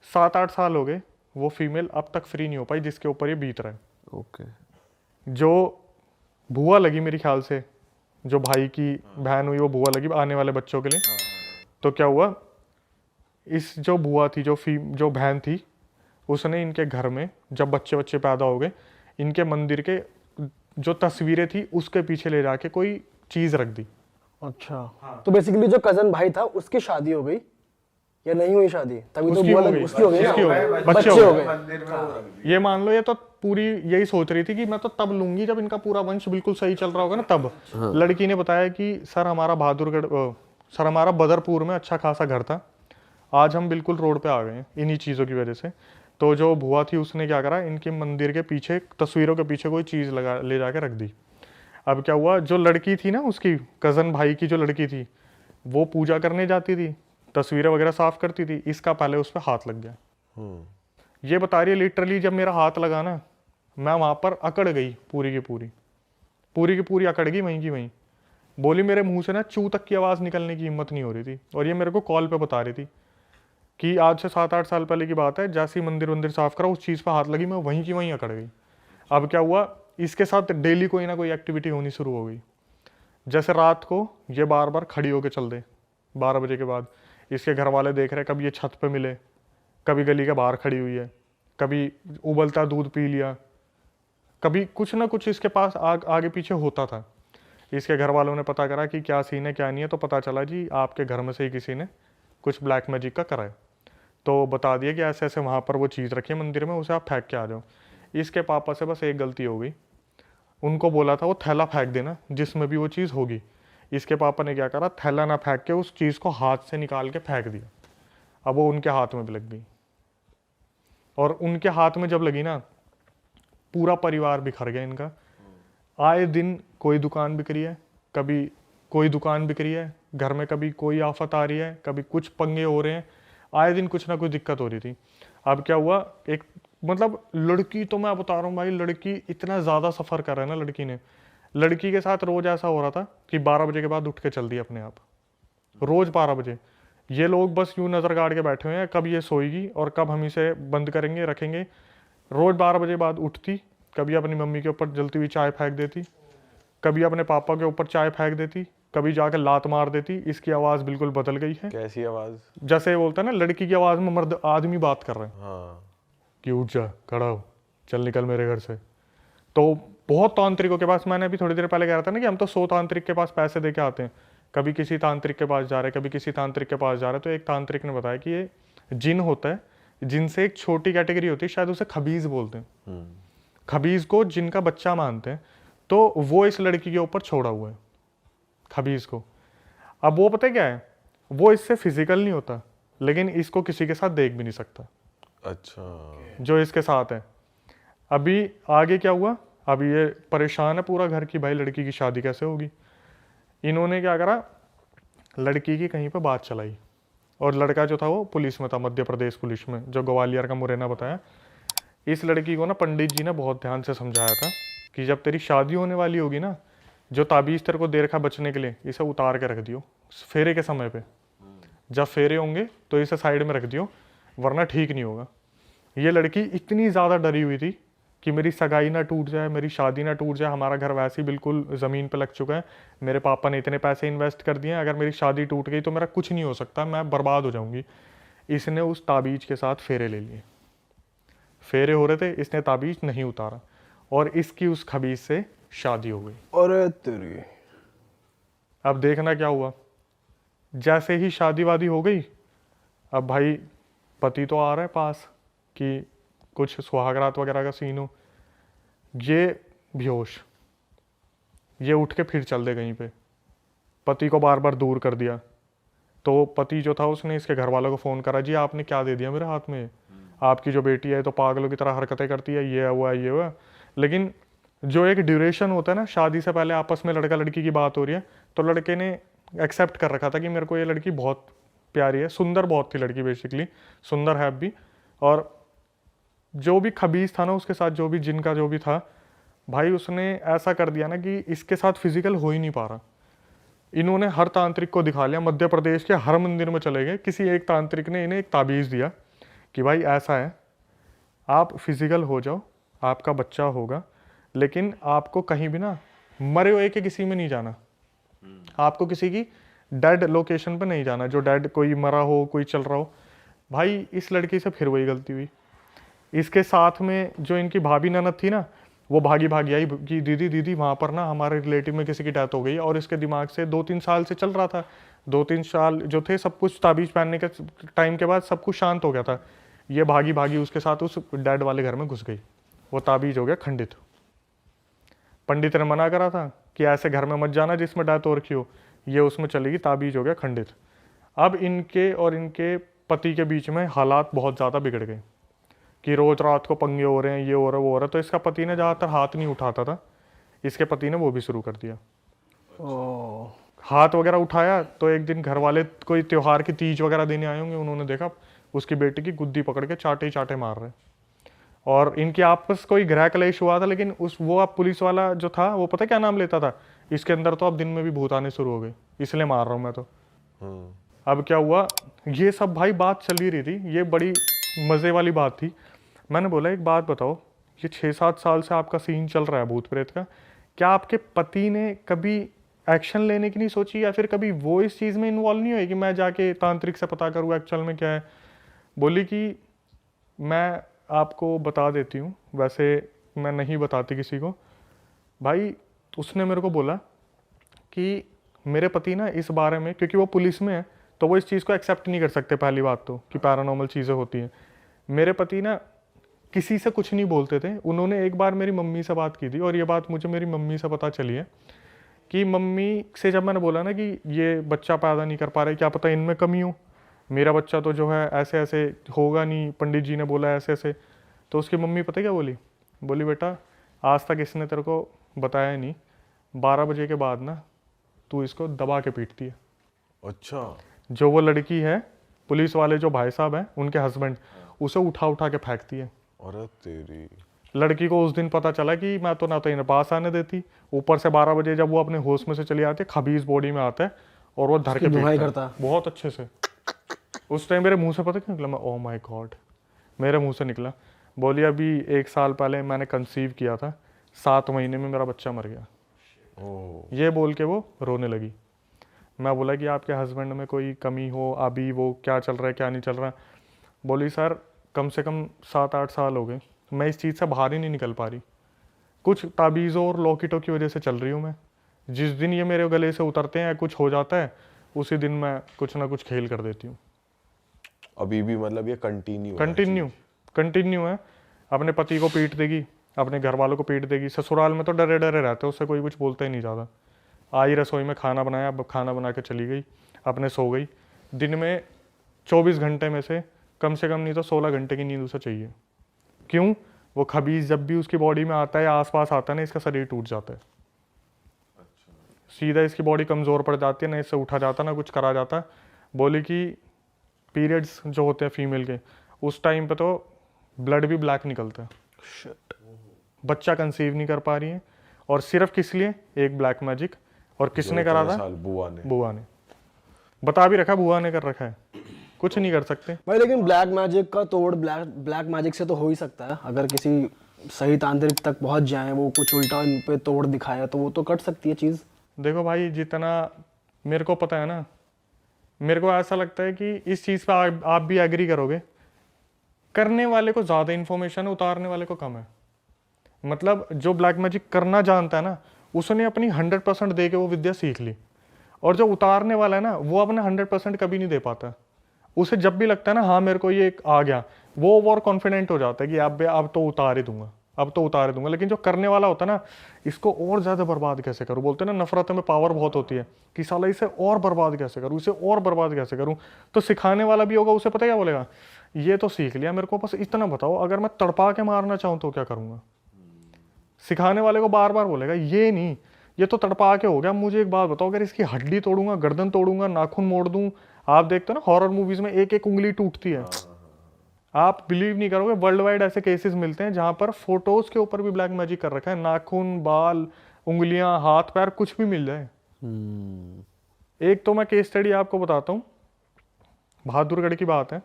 7-8 साल हो गए, वो फीमेल अब तक फ्री नहीं हो पाई जिसके ऊपर ये बीत रहा है। ओके। जो बुआ लगी मेरे ख्याल से, जो भाई की बहन हुई वो बुआ लगी आने वाले बच्चों के लिए। तो क्या हुआ, इस जो बुआ थी, जो बहन थी, उसने इनके घर में जब बच्चे पैदा हो गए, इनके मंदिर के जो तस्वीरें थी उसके पीछे ले जाके कोई चीज रख दी। अच्छा, तो बेसिकली जो कजन भाई था उसकी शादी हो गई या नहीं हुई शादी? तभी तो उसकी बुआ हो लग गई, उसकी हो गई ना? उसकी हो गई, बच्चे बच्चे हो हो गए। मंदिर में वो रख दी। ये मान लो ये तो पूरी यही सोच रही थी कि मैं तो तब लूंगी जब इनका पूरा वंश बिल्कुल सही चल रहा होगा ना तब। लड़की ने बताया कि सर हमारा सर हमारा बदरपुर में अच्छा खासा घर था, आज हम बिल्कुल रोड पे आ गए हैं इन्हीं चीज़ों की वजह से। तो जो बुआ थी उसने क्या करा, इनके मंदिर के पीछे तस्वीरों के पीछे कोई चीज़ लगा ले जाके रख दी। अब क्या हुआ, जो लड़की थी ना उसकी कज़न भाई की जो लड़की थी, वो पूजा करने जाती थी, तस्वीरें वगैरह साफ करती थी, इसका पहले उस पर हाथ लग गया। ये बता रही है लिटरली जब मेरा हाथ लगा ना, मैं वहाँ पर अकड़ गई, पूरी की पूरी अकड़ गई वहीं की वहीं। बोली मेरे मुंह से ना चू तक की आवाज़ निकलने की हिम्मत नहीं हो रही थी। और ये मेरे को कॉल पे बता रही थी कि आज से 7-8 साल पहले की बात है, जैसे ही मंदिर साफ करा उस चीज़ पर हाथ लगी, मैं वहीं की वहीं अकड़ गई। अब क्या हुआ, इसके साथ डेली कोई ना कोई एक्टिविटी होनी शुरू हो गई। जैसे रात को ये बार बार खड़ी होकर चल दे 12 बजे के बाद, इसके घर वाले देख रहे, कभी ये छत पे मिले, कभी गली के बाहर खड़ी हुई है, कभी उबलता दूध पी लिया, कभी कुछ ना कुछ इसके पास आगे पीछे होता था। इसके घर वालों ने पता करा कि क्या सीन है क्या नहीं है, तो पता चला जी आपके घर में से ही किसी ने कुछ ब्लैक मैजिक का करा है। तो बता दिया कि ऐसे ऐसे वहाँ पर वो चीज़ रखी है मंदिर में, उसे आप फेंक के आ जाओ। इसके पापा से बस एक गलती हो गई, उनको बोला था वो थैला फेंक देना जिसमें भी वो चीज़ होगी। इसके पापा ने क्या करा, थैला ना फेंक के उस चीज़ को हाथ से निकाल के फेंक दिया। अब वो उनके हाथ में भी लग गई, और उनके हाथ में जब लगी ना, पूरा परिवार बिखर गया इनका। आए दिन कोई दुकान बिक रही है, कभी कोई दुकान बिक रही है घर में, कभी कोई आफत आ रही है, कभी कुछ पंगे हो रहे हैं, आए दिन कुछ ना कुछ दिक्कत हो रही थी। अब क्या हुआ, एक मतलब लड़की तो मैं बता रहा हूँ भाई, लड़की इतना ज़्यादा सफ़र कर रहा है ना लड़की ने। लड़की के साथ रोज़ ऐसा हो रहा था कि 12 बजे के बाद उठ के चल दी अपने आप, रोज़ 12 बजे। ये लोग बस यूँ नज़र गाड़ के बैठे हुए हैं, कब ये सोएगी और कब हम इसे बंद करेंगे रखेंगे। रोज़ 12 बजे बाद उठती, कभी अपनी मम्मी के ऊपर जलती हुई चाय फेंक देती, कभी अपने पापा के ऊपर चाय फेंक देती, कभी जाकर लात मार देती। इसकी आवाज़ बिल्कुल बदल गई है। कैसी आवाज? जैसे बोलता है ना, लड़की की आवाज़ में मर्द आदमी बात कर रहे हैं हाँ। कि उठ जा, खड़ा हो, चल निकल मेरे घर से। तो बहुत तांत्रिकों के पास, मैंने अभी थोड़ी देर पहले कह रहा था ना कि हम तो 100 तांत्रिक के पास पैसे दे के आते हैं, कभी किसी तांत्रिक के पास जा रहे, कभी किसी तांत्रिक के पास जा रहे। तो एक तांत्रिक ने बताया कि ये जिन होता है, जिनसे एक छोटी कैटेगरी होती है, शायद उसे खबीज बोलते हैं। खबीज को जिनका बच्चा मानते हैं, तो वो इस लड़की के ऊपर छोड़ा हुआ है, खबीज को। अब वो पता है क्या है, वो इससे फिजिकल नहीं होता, लेकिन इसको किसी के साथ देख भी नहीं सकता। अच्छा। जो इसके साथ है। अभी आगे क्या हुआ, अभी ये परेशान है पूरा घर की, भाई लड़की की शादी कैसे होगी। इन्होंने क्या करा, लड़की की कहीं पे बात चलाई, और लड़का जो था वो पुलिस में था, मध्य प्रदेश पुलिस में, जो ग्वालियर का मुरैना बताया। इस लड़की को ना पंडित जी ने बहुत ध्यान से समझाया था कि जब तेरी शादी होने वाली होगी ना, जो ताबीज़ तेरे को दे रखा बचने के लिए, इसे उतार के रख दियो फेरे के समय पे। जब फेरे होंगे तो इसे साइड में रख दियो, वरना ठीक नहीं होगा। ये लड़की इतनी ज़्यादा डरी हुई थी कि मेरी सगाई ना टूट जाए, मेरी शादी ना टूट जाए, हमारा घर वैसे ही बिल्कुल ज़मीन पे लग चुका है, मेरे पापा ने इतने पैसे इन्वेस्ट कर दिए हैं, अगर मेरी शादी टूट गई तो मेरा कुछ नहीं हो सकता, मैं बर्बाद हो जाऊंगी। इसने उस ताबीज़ के साथ फेरे ले लिए। फेरे हो रहे थे, इसने ताबीज़ नहीं उतारा, और इसकी उस खबीज से शादी हो गई। अरे तेरी। अब देखना क्या हुआ, जैसे ही शादी वादी हो गई, अब भाई पति तो आ रहा है पास कि कुछ सुहागरात वगैरह का सीन हो, ये बेहोश, ये उठ के फिर चल दे कहीं पे। पति को बार बार दूर कर दिया। तो पति जो था उसने इसके घर वालों को फ़ोन करा, जी आपने क्या दे दिया मेरे हाथ में, आपकी जो बेटी है तो पागलों की तरह हरकतें करती है, ये हुआ ये हुआ। लेकिन जो एक ड्यूरेशन होता है ना, शादी से पहले आपस में लड़का लड़की की बात हो रही है, तो लड़के ने एक्सेप्ट कर रखा था कि मेरे को ये लड़की बहुत प्यारी है, सुंदर बहुत थी लड़की, बेसिकली सुंदर है भी। और जो भी खबीज था ना उसके साथ, जो भी जिनका जो भी था भाई, उसने ऐसा कर दिया ना कि इसके साथ फिजिकल हो ही नहीं पा रहा। इन्होंने हर तांत्रिक को दिखा लिया, मध्य प्रदेश के हर मंदिर में चले गए, किसी एक तांत्रिक ने इन्हें एक ताबीज़ दिया कि भाई ऐसा है, आप फिजिकल हो जाओ, आपका बच्चा होगा, लेकिन आपको कहीं भी ना मरे हुए के किसी में नहीं जाना, आपको किसी की डेड लोकेशन पे नहीं जाना, जो डेड कोई मरा हो, कोई चल रहा हो। भाई इस लड़की से फिर वही गलती हुई। इसके साथ में जो इनकी भाभी ननद थी ना, वो भागी भागी आई कि दीदी दीदी वहाँ पर ना हमारे रिलेटिव में किसी की डेथ हो गई, और इसके दिमाग से 2-3 साल से चल रहा था, 2-3 साल जो थे सब कुछ ताबीज़ पहनने के टाइम के बाद सब कुछ शांत हो गया था। ये भागी भागी उसके साथ उस डेड वाले घर में घुस गई, वो ताबीज़ हो गया खंडित। पंडित ने मना करा था कि ऐसे घर में मत जाना जिसमें डेथ हो रखी हो, ये उसमें चलेगी, ताबीज़ हो गया खंडित। अब इनके और इनके पति के बीच में हालात बहुत ज़्यादा बिगड़ गए कि रोज़ रात को पंगे हो रहे हैं, ये हो रहा है वो हो रहा है। तो इसका पति ने ज़्यादातर हाथ नहीं उठाता था, इसके पति ने वो भी शुरू कर दिया। हाथ वगैरह उठाया तो एक दिन घर वाले कोई त्योहार की तीज वगैरह देने आए होंगे, उन्होंने देखा उसकी बेटी की गुद्दी पकड़ के चाटे ही चाटे मार रहे। और इनकी आपस कोई गृह कलेश हुआ था, लेकिन वो अब पुलिस वाला जो था वो पता क्या नाम लेता था, इसके अंदर तो अब दिन में भी भूत आने शुरू हो गए, इसलिए मार रहा हूँ मैं तो। अब क्या हुआ, ये सब भाई बात चल ही रही थी, ये बड़ी मज़े वाली बात थी। मैंने बोला एक बात बताओ, ये 6-7 साल से आपका सीन चल रहा है भूत प्रेत का, क्या आपके पति ने कभी एक्शन लेने की नहीं सोची, या फिर कभी वो इस चीज़ में इन्वॉल्व नहीं हुए कि मैं जाके तांत्रिक से पता करूँ एक्चुअल में क्या है। बोली कि मैं आपको बता देती हूँ, वैसे मैं नहीं बताती किसी को। भाई उसने मेरे को बोला कि मेरे पति ना इस बारे में, क्योंकि वो पुलिस में है तो वो इस चीज़ को एक्सेप्ट नहीं कर सकते, पहली बात तो कि पैरानॉर्मल चीज़ें होती हैं। मेरे पति ना किसी से कुछ नहीं बोलते थे। उन्होंने एक बार मेरी मम्मी से बात की थी, और ये बात मुझे मेरी मम्मी से पता चली है कि मम्मी से जब मैंने बोला ना कि ये बच्चा पैदा नहीं कर पा रहे, क्या पता इनमें कमी हो, मेरा बच्चा तो जो है ऐसे ऐसे होगा नहीं, पंडित जी ने बोला ऐसे ऐसे। तो उसकी मम्मी पता क्या बोली, बोली बेटा आज तक इसने तेरे को बताया नहीं, 12 बजे के बाद ना तू इसको दबा के पीटती है। अच्छा। जो वो लड़की है, पुलिस वाले जो भाई साहब हैं उनके हस्बैंड, उसे उठा उठा के फेंकती है। अरे तेरी। लड़की को उस दिन पता चला कि मैं तो ना तो इन्हें पास आने देती, ऊपर से 12 बजे जब वो अपने होश में से चली आती है, खबीज बॉडी में आता है और वो धर के पीटता है बहुत अच्छे से। उस टाइम मेरे मुंह से पता क्या निकला, मैं ओ माय गॉड, मेरे मुंह से निकला, बोली अभी 1 साल पहले मैंने कंसीव किया था, 7 महीने में मेरा बच्चा मर गया। ओह, ये बोल के वो रोने लगी। मैं बोला कि आपके हस्बैंड में कोई कमी हो, अभी वो क्या चल रहा है क्या नहीं चल रहा। बोली सर कम से कम 7-8 साल हो गए, मैं इस चीज़ से बाहर ही नहीं निकल पा रही। कुछ ताबीज़ों और लॉकेटों की वजह से चल रही हूँ मैं। जिस दिन ये मेरे गले से उतरते हैं या कुछ हो जाता है, उसी दिन मैं कुछ ना कुछ खेल कर देती हूँ। अभी भी मतलब ये कंटिन्यू है। अपने पति को पीट देगी, अपने घर वालों को पीट देगी। ससुराल में तो डरे डरे रहते, उससे कोई कुछ बोलता ही नहीं ज़्यादा। आई रसोई में खाना बनाया, अब खाना बना के चली गई, अपने सो गई। दिन में 24 घंटे में से कम नहीं तो 16 घंटे की नींद उसे चाहिए। क्यों? वो खबीज जब भी उसकी बॉडी में आता है या आसपास आता है ना, इसका शरीर टूट जाता है। सीधा इसकी बॉडी कमज़ोर पड़ जाती है, ना इससे उठा जाता ना कुछ करा जाता। बोली कि पीरियड्स जो होते हैं फीमेल के, उस टाइम पे तो ब्लड भी ब्लैक निकलता है। बच्चा कंसीव नहीं कर पा रही है, और सिर्फ किस लिए? एक ब्लैक मैजिक। और किसने करा था? बुआ ने बता भी रखा, बुआ ने कर रखा है, कुछ नहीं कर सकते भाई। लेकिन ब्लैक मैजिक का तोड़ ब्लैक मैजिक से तो हो ही सकता है। अगर किसी सही तांत्रिक तक पहुंच जाए, वो कुछ उल्टा इन पे तोड़ दिखाया, तो वो तो कट सकती है चीज़। देखो भाई, जितना मेरे को पता है ना, मेरे को ऐसा लगता है कि इस चीज़ पर आप भी एग्री करोगे, करने वाले को ज़्यादा इन्फॉर्मेशन है, उतारने वाले को कम है। मतलब जो ब्लैक मैजिक करना जानता है ना, उसने अपनी 100% दे के वो विद्या सीख ली। और जो उतारने वाला है ना, वो अपना 100% कभी नहीं दे पाता। उसे जब भी लगता है ना हाँ मेरे को ये आ गया, वो ओवर कॉन्फिडेंट हो जाता है कि अब तो उतार ही दूंगा, अब तो उतार ही दूंगा। लेकिन जो करने वाला होता है ना, इसको और ज़्यादा बर्बाद कैसे करूँ। बोलते हैं ना नफरत में पावर बहुत होती है, कि साला इसे और बर्बाद कैसे करूँ, इसे और बर्बाद कैसे करूँ। तो सिखाने वाला भी होगा, उसे पता क्या बोलेगा, ये तो सीख लिया, मेरे को बस इतना बताओ, अगर मैं तड़पा के मारना चाहूँ तो क्या करूँगा। सिखाने वाले को बार बार बोलेगा ये नहीं, ये तो तड़पा के हो गया, मुझे एक बात बताओ, अगर इसकी हड्डी तोड़ूंगा, गर्दन तोड़ूंगा, नाखून मोड़ दूं। आप देखते हो ना हॉरर मूवीज में एक एक उंगली टूटती है। आप बिलीव नहीं करोगे, वर्ल्ड वाइड ऐसे केसेस मिलते हैं जहां पर फोटोज के ऊपर भी ब्लैक मैजिक कर रखा है। नाखून, बाल, उंगलियां, हाथ पैर कुछ भी मिल जाए। एक तो मैं केस स्टडी आपको बताता हूँ, बहादुरगढ़ की बात है।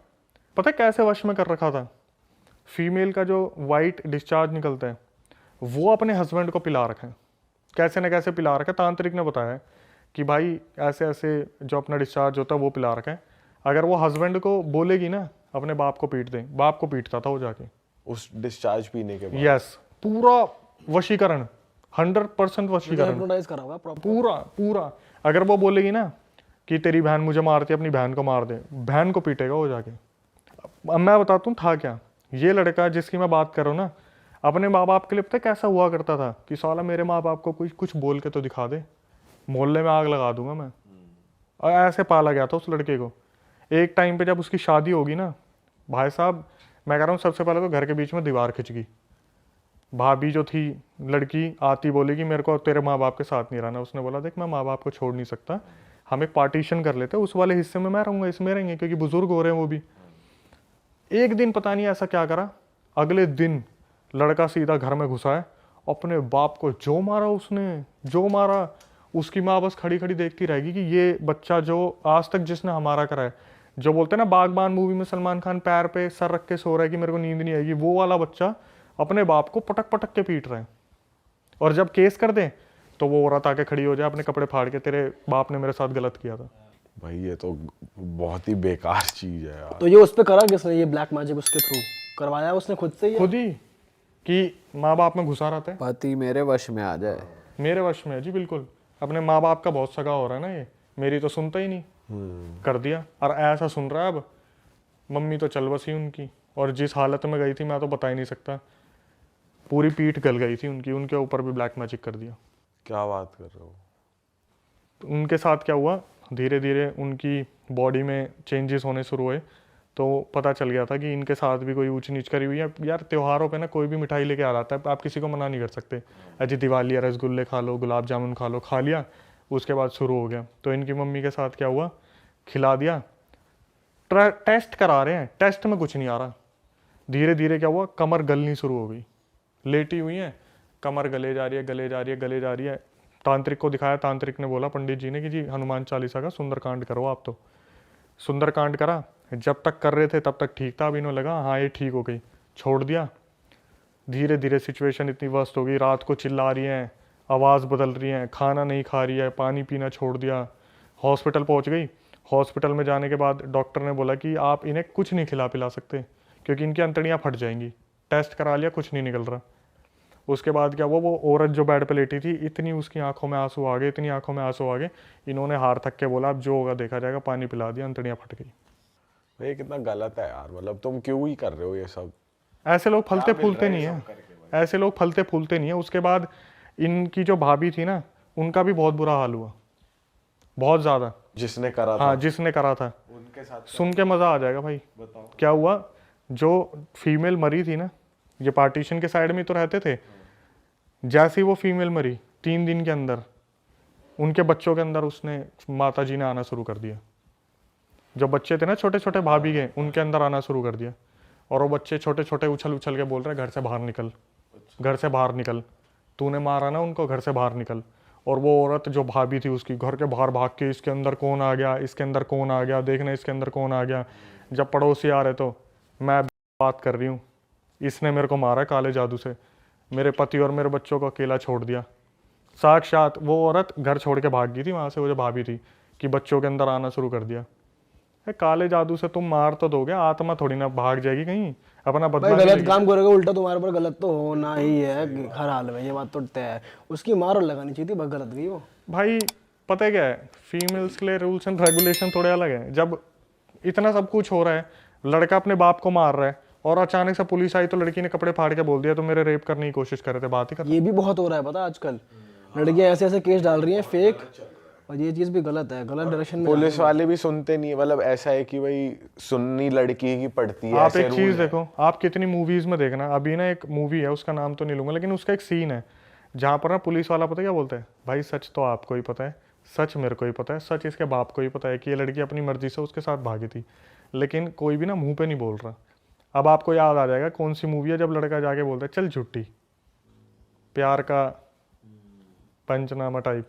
पता है कैसे वश में कर रखा था? फीमेल का जो वाइट डिस्चार्ज निकलता है, वो अपने हस्बैंड को पिला रखा है, कैसे न कैसे पिला रखा है। तांत्रिक ने बताया है कि भाई ऐसे ऐसे जो अपना डिस्चार्ज होता है वो पिला रखा है। अगर वो हस्बैंड को बोलेगी ना अपने बाप को पीट दे, बाप को पीटता था वो जाके उस डिस्चार्ज पीने के बाद। यस, पूरा वशीकरण, 100% वशीकरण, हिप्नोटाइज करा हुआ प्रॉपर पूरा। अगर वो बोलेगी ना कि तेरी बहन मुझे मारती है, अपनी बहन को मार दे, बहन को पीटेगा वो जाके। अब मैं बताता हूँ था क्या। ये लड़का जिसकी मैं बात कर रहा हूँ ना, अपने माँ बाप के लिए पता कैसा हुआ करता था कि साला मेरे माँ बाप को कुछ बोल के तो दिखा दे, मोहल्ले में आग लगा दूंगा मैं। और ऐसे पाला गया था उस लड़के को। एक टाइम पे जब उसकी शादी होगी ना, भाई साहब मैं कह रहा हूँ, सबसे पहले तो घर के बीच में दीवार खिंच गई। भाभी जो थी लड़की आती, बोली कि मेरे को तेरे माँ बाप के साथ नहीं रहना। उसने बोला देख मैं माँ बाप को छोड़ नहीं सकता, हम एक पार्टीशन कर लेते, उस वाले हिस्से में मैं रहूँगा, इसमें रहेंगे, क्योंकि बुजुर्ग हो रहे हैं वो भी। एक दिन पता नहीं ऐसा क्या करा, अगले दिन लड़का सीधा घर में घुसा है, अपने बाप को जो मारा उसने, जो मारा। उसकी माँ बस खड़ी खड़ी देखती रहेगी कि ये बच्चा जो आज तक जिसने हमारा करा है, जो बोलते हैं ना बागबान मूवी में सलमान खान पैर पे सर रख के सो रहा है कि मेरे को नींद नहीं आएगी, वो वाला बच्चा अपने बाप को पटक पटक के पीट रहा है। और जब केस कर दे तो वो औरत आके खड़ी हो जाए अपने कपड़े फाड़ के, तेरे बाप ने मेरे साथ गलत किया था। भाई ये तो बहुत ही बेकार चीज है यार। तो ये उस पे करा किसने, ये ब्लैक मैजिक उसके थ्रू करवाया उसने खुद से ही? खुद ही, कि माँ बाप में घुसा रहता है। पति मेरे वश में आ जाए। मेरे वश में है जी, बिल्कुल। अपने माँ बाप का बहुत सगा हो रहा है ना ये, मेरी तो सुनता ही नहीं, कर दिया। और ऐसा सुन रहा है अब, मम्मी तो चल बसी उनकी, और जिस हालत में गई थी मैं तो बता ही नहीं सकता। पूरी पीठ गल गई थी उनकी, उनके ऊपर भी ब्लैक मैजिक कर दिया। क्या बात कर रहे हो? तो उनके साथ क्या हुआ, धीरे धीरे उनकी बॉडी में चेंजेस होने शुरू हुए, तो पता चल गया था कि इनके साथ भी कोई ऊंच नीच करी हुई है। यार त्योहारों पे ना कोई भी मिठाई लेके आ जाता है, आप किसी को मना नहीं कर सकते। अजी दिवाली है, रसगुल्ले खा लो, गुलाब जामुन खा लो, खा लिया, उसके बाद शुरू हो गया। तो इनकी मम्मी के साथ क्या हुआ, खिला दिया, टेस्ट करा रहे हैं, टेस्ट में कुछ नहीं आ रहा। धीरे धीरे क्या हुआ, कमर गलनी शुरू हो गई, लेटी हुई है, कमर गले जा रही है, गले जा रही है, गले जा रही है। तांत्रिक को दिखाया, तांत्रिक ने बोला पंडित जी ने कि जी हनुमान चालीसा का सुंदरकांड करो आप। तो सुंदरकांड करा, जब तक कर रहे थे तब तक ठीक था, अब इन्होंने लगा हाँ ये ठीक हो गई, छोड़ दिया। धीरे धीरे सिचुएशन इतनी वर्स्ट हो गई, रात को चिल्ला रही हैं, आवाज़ बदल रही है, खाना नहीं खा रही है, पानी पीना छोड़ दिया। हॉस्पिटल पहुंच गई। हॉस्पिटल में जाने के बाद डॉक्टर ने बोला कि आप इन्हें कुछ नहीं खिला पिला सकते क्योंकि इनकी अंतड़ियाँ फट जाएंगी। टेस्ट करा लिया, कुछ नहीं निकल रहा। उसके बाद क्या हुआ, वो औरत जो बेड पे लेटी थी, इतनी उसकी आंखों में आंसू आ गए, इतनी आंखों में आंसू आ गए, इन्होंने हार थक के बोला अब जो होगा देखा जाएगा, पानी पिला दिया, अंतड़ियाँ फट गई। ये कितना गलत है यार, मतलब तुम क्यों ही कर रहे हो ये सब? ऐसे लोग फलते फूलते नहीं है, ऐसे लोग फलते फूलते नहीं है। उसके बाद इनकी जो भाभी थी ना, उनका भी बहुत बुरा हाल हुआ, बहुत ज़्यादा। जिसने करा था? हाँ, जिसने करा था। उनके साथ सुन के मज़ा आ जाएगा भाई। बताओ क्या हुआ, जो फीमेल मरी थी ना, ये पार्टीशन के साइड में तो रहते थे, जैसे ही वो फीमेल मरी 3 दिन के अंदर उनके बच्चों के अंदर उसने माता जी ने आना शुरू कर दिया। जो बच्चे थे ना छोटे छोटे भाभी के, उनके अंदर आना शुरू कर दिया। और वो बच्चे छोटे छोटे उछल उछल के बोल रहे घर से बाहर निकल, घर से बाहर निकल, तूने मारा ना उनको, घर से बाहर निकल। और वो औरत जो भाभी थी उसकी घर के बाहर भाग के, इसके अंदर कौन आ गया, इसके अंदर कौन आ गया, देखना इसके अंदर कौन आ गया। जब पड़ोसी आ रहे तो मैं बात कर रही हूँ, इसने मेरे को मारा काले जादू से, मेरे पति और मेरे बच्चों को अकेला छोड़ दिया। साक्षात वो औरत घर छोड़ के भाग गई थी वहाँ से, वो जो भाभी थी, कि बच्चों के अंदर आना शुरू कर दिया। काले जादू से तुम मार तो दोगे, आत्मा थोड़ी ना भाग जाएगी कहीं, अपना बदला भाई नहीं गलत लेगी। काम करोगे उल्टा तुम्हारे ऊपर गलत तो होना ही है हर हाल में, ये बात तो तय है। उसकी मार और लगानी चाहिए थी, बस गलत गई वो। भाई पता है क्या है, फीमेल्स के लिए रूल्स एंड रेगुलेशन थोड़े अलग हैं। जब इतना सब कुछ हो रहा है, लड़का अपने बाप को मार रहा है और अचानक से पुलिस आई तो लड़की ने कपड़े फाड़ के बोल दिया तो मेरे रेप करने की कोशिश कर रहे थे, बात ही कर। ये भी बहुत हो रहा है पता है आजकल, लड़कियां ऐसे ऐसे केस डाल रही हैं फेक, और ये चीज़ भी गलत है, गलत डायरेक्शन में। पुलिस वाले भी सुनते नहीं है, मतलब ऐसा है कि भाई सुननी लड़की की पड़ती है। आप ऐसे एक रूल चीज़ है। देखो, आप कितनी मूवीज में देखना, अभी ना एक मूवी है, उसका नाम तो नहीं लूंगा, लेकिन उसका एक सीन है जहाँ पर ना पुलिस वाला पता है क्या बोलता है, भाई सच तो आपको ही पता है, सच मेरे को ही पता है, सच इसके बाप को ही पता है कि ये लड़की अपनी मर्जी से उसके साथ भागी थी, लेकिन कोई भी ना मुंह पे नहीं बोल रहा। अब आपको याद आ जाएगा कौन सी मूवी है जब लड़का जाके बोलता है चल छुट्टी, प्यार का पंचनामा टाइप,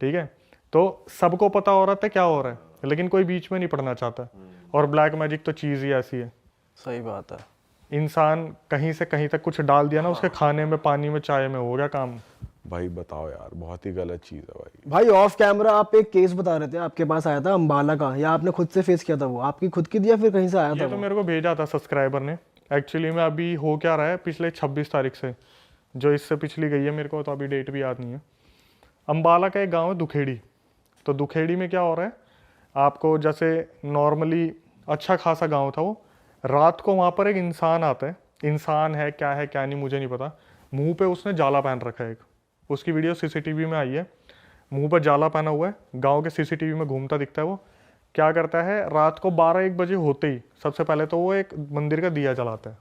ठीक है। तो सबको पता हो रहा था क्या हो रहा है, लेकिन कोई बीच में नहीं पड़ना चाहता। और ब्लैक मैजिक तो चीज़ ही ऐसी है, सही बात है। इंसान कहीं से कहीं तक कुछ डाल दिया ना उसके खाने में, पानी में, चाय में, हो गया काम। भाई बताओ यार, बहुत ही गलत चीज है भाई। भाई ऑफ कैमरा आप एक केस बता रहे थे, आपके पास आया था अंबाला का, या आपने खुद से फेस किया था? वो आपकी खुद की थी या फिर कहीं से आया था ये तो वो? मेरे को भेजा था सब्सक्राइबर ने। एक्चुअली में अभी हो क्या रहा है, पिछले 26 तारीख से, जो इससे पिछली गई है, मेरे को तो अभी डेट भी याद नहीं है। अंबाला का एक गाँव है दुखेड़ी। तो दुखेड़ी में क्या हो रहा है, आपको जैसे नॉर्मली अच्छा खासा गांव था वो, रात को वहाँ पर एक इंसान आता है, इंसान है क्या नहीं मुझे नहीं पता, मुंह पे उसने जाला पहन रखा है एक, उसकी वीडियो सीसीटीवी में आई है, मुंह पर जाला पहना हुआ है, गांव के सीसीटीवी में घूमता दिखता है। वो क्या करता है, रात को 12-1 बजे होते ही सबसे पहले तो वो एक मंदिर का दिया जलाता है,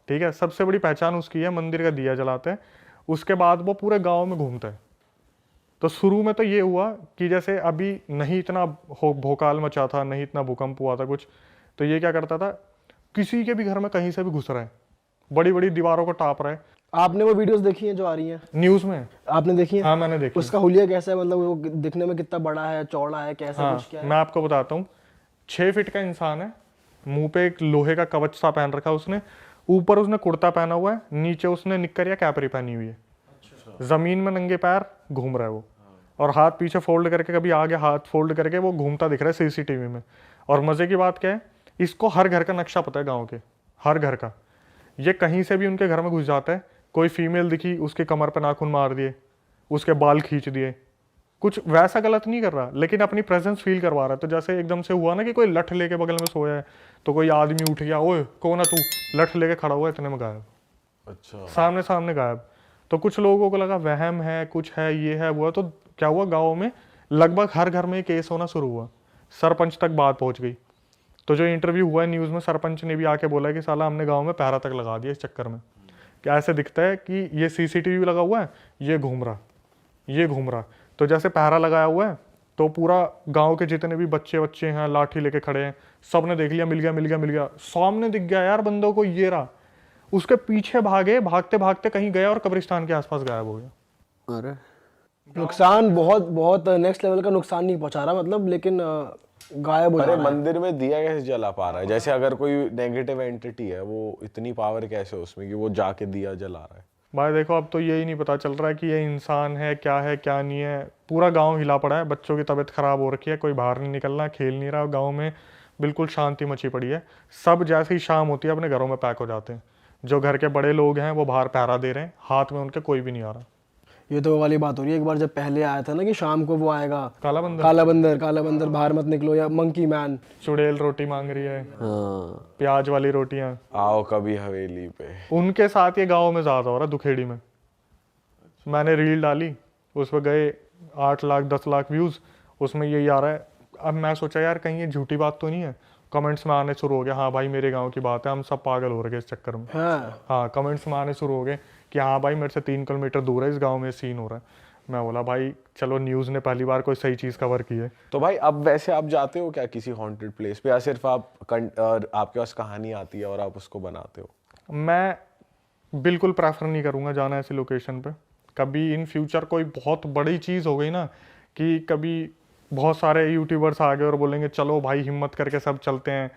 ठीक है, सबसे बड़ी पहचान उसकी है, मंदिर का दिया जलाता है। उसके बाद वो पूरे गाँव में घूमता है। तो शुरू में तो ये हुआ कि जैसे अभी नहीं इतना भोकाल मचा था, नहीं इतना भूकंप हुआ था कुछ, तो ये क्या करता था, किसी के भी घर में कहीं से भी घुस रहा है, बड़ी बड़ी दीवारों को टाप रहा है। आपने वो वीडियोस देखी हैं जो आ रही हैं न्यूज़ में? आपने देखी है? हाँ मैंने देखी। उसका हुलिया कैसा है, मतलब वो दिखने में कितना बड़ा है, चौड़ा है, कैसा हाँ कुछ क्या है? मैं आपको बताता हूँ, 6 फीट का इंसान है, मुंह पे एक लोहे का कवच सा पहन रखा है उसने, ऊपर उसने कुर्ता पहना हुआ है, नीचे उसने निक्कर या कैपरी पहनी हुई है, जमीन में नंगे पैर घूम रहा है वो, और हाथ पीछे फोल्ड करके, कभी आगे हाथ फोल्ड करके वो घूमता दिख रहा है सीसीटीवी में। और मजे की बात क्या है, इसको हर घर का नक्शा पता है, गांव के हर घर का। ये कहीं से भी उनके घर में घुस जाता है, कोई फीमेल दिखी उसके कमर पे नाखून मार दिए, उसके बाल खींच दिए, कुछ वैसा गलत नहीं कर रहा, लेकिन अपनी प्रेजेंस फील करवा रहा है। तो जैसे एकदम से हुआ ना कि कोई लठ लेके बगल में सोया है, तो कोई आदमी उठ गया, ओए कौन है तू, लठ लेके खड़ा हुआ है, इतने में गायब, अच्छा, सामने सामने गायब। तो कुछ लोगों को लगा वहम है, कुछ है, ये है वो है। तो क्या हुआ, गाँव में लगभग हर घर में केस होना शुरू हुआ, सरपंच तक बात पहुंच गई। तो जो इंटरव्यू हुआ है न्यूज़ में, सरपंच ने भी आके बोला कि साला हमने गांव में पहरा तक लगा दिया इस चक्कर में, कि ऐसे दिखता है कि ये सीसीटीवी लगा हुआ है, ये घूम रहा, ये घूम रहा। तो जैसे पहरा लगाया हुआ है, तो पूरा गांव के जितने भी बच्चे हैं लाठी लेके खड़े हैं, सब ने देख लिया, मिल गया, सामने दिख गया यार बंदों को, ये रहा, उसके पीछे भागे, भागते भागते कहीं गया और कब्रिस्तान के आसपास गायब हो गया। अरे नुकसान बहुत बहुत नेक्स्ट लेवल का नुकसान नहीं पहुंचा रहा मतलब, लेकिन गायब हो जा अरे रहा है। मंदिर में दिया कैसे जला पा रहा है? जैसे अगर कोई नेगेटिव एंटिटी है, वो इतनी पावर कैसे उसमें कि वो जाके दिया जला रहा है? भाई देखो अब तो यही नहीं पता चल रहा है कि ये इंसान है क्या नहीं है। पूरा गांव हिला पड़ा है, बच्चों की तबीयत खराब हो रखी है, कोई बाहर नहीं निकलना, खेल नहीं रहा गांव में, बिल्कुल शांति मची पड़ी है। सब जैसे ही शाम होती है अपने घरों में पैक हो जाते हैं। जो घर के बड़े लोग हैं वो बाहर पहरा दे रहे हैं, हाथ में उनके कोई भी नहीं आ रहा। ये तो वो वाली बात हो रही है, एक बार जब पहले आया था ना कि शाम को वो आएगा, काला बंदर काला बंदर बाहर मत निकलो, या मंकी मैन। चुड़ैल रोटी मांग रही है, हाँ प्याज वाली रोटियां, आओ कभी हवेली पे। उनके साथ ये गाँव में ज़्यादा हो रहा है, दुखेड़ी में। मैंने रील डाली, उस पर गए 8 लाख 10 लाख व्यूज़, उसमें यही आ रहा है। अब मैं सोचा यार कहीं ये झूठी बात तो नहीं है। कमेंट्स में आने शुरू हो गया, हाँ भाई मेरे गांव की बात है, हम सब पागल हो रहे हैं इस चक्कर में। हाँ हाँ कमेंट्स में आने शुरू हो गए कि हाँ भाई मेरे से 3 किलोमीटर दूर है, इस गांव में सीन हो रहा है। मैं बोला भाई चलो न्यूज़ ने पहली बार कोई सही चीज़ कवर की है। तो भाई अब वैसे आप जाते हो क्या किसी हॉन्टेड प्लेस पे, या सिर्फ आपके पास कहानी आती है और आप उसको बनाते हो? मैं बिल्कुल प्रेफर नहीं करूँगा जाना ऐसी लोकेशन पे। कभी इन फ्यूचर कोई बहुत बड़ी चीज़ हो गई ना, कि कभी बहुत सारे यूट्यूबर्स आ गए और बोलेंगे चलो भाई हिम्मत करके सब चलते हैं,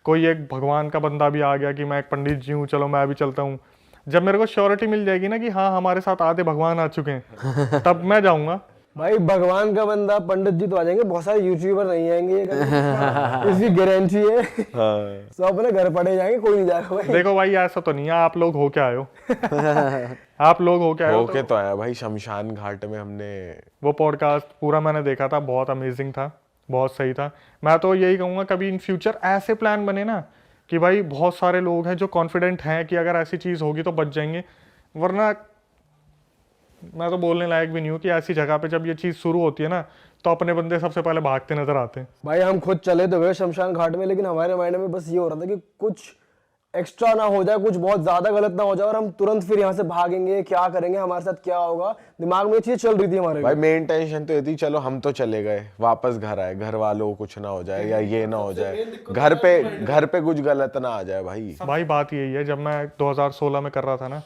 कोई एक भगवान का बंदा भी आ गया कि मैं एक पंडित जी हूँ, चलो मैं भी चलता हूँ। जब मेरे को श्योरिटी मिल जाएगी ना कि हाँ हमारे साथ आधे भगवान आ चुके हैं, तब मैं जाऊँगा। भाई, भगवान का बंदा पंडित जी तो आ जाएंगे, बहुत सारे यूट्यूबर नहीं आएंगे ये कभी। इसकी गारंटी है। हाँ। सब अपने घर पड़े जाएंगे, कोई नहीं जाएगा भाई। देखो भाई ऐसा तो नहीं है, आप लोग हो क्या आए हो? आप लोग हो क्या आए हो? होके तो आया भाई, शमशान घाट में हमने। वो पॉडकास्ट पूरा मैंने देखा था, बहुत अमेजिंग था, बहुत सही था। मैं तो यही कहूँगा कभी इन फ्यूचर ऐसे प्लान बने ना कि भाई बहुत सारे लोग हैं जो कॉन्फिडेंट हैं कि अगर ऐसी चीज़ होगी तो बच जाएंगे, वरना मैं तो बोलने लायक भी नहीं हूँ कि ऐसी जगह पे जब ये चीज़ शुरू होती है ना तो अपने बंदे सबसे पहले भागते नजर आते हैं। भाई हम खुद चले तो गए शमशान घाट में, लेकिन हमारे माइंड में बस ये हो रहा था कि कुछ एक्स्ट्रा ना हो जाए, कुछ बहुत ज्यादा गलत ना हो जाए और हम तुरंत फिर यहाँ से भागेंगे, क्या करेंगे, हमारे साथ क्या होगा, दिमाग में ये चीज चल रही थी हमारे। भाई मेन टेंशन तो ये थी, चलो हम तो चले गए, वापस घर आए, घर वालों को कुछ ना हो जाए या ये ना हो जाए, घर पे कुछ गलत ना आ जाए भाई। भाई बात यही है, जब मैं 2016 में कर रहा था ना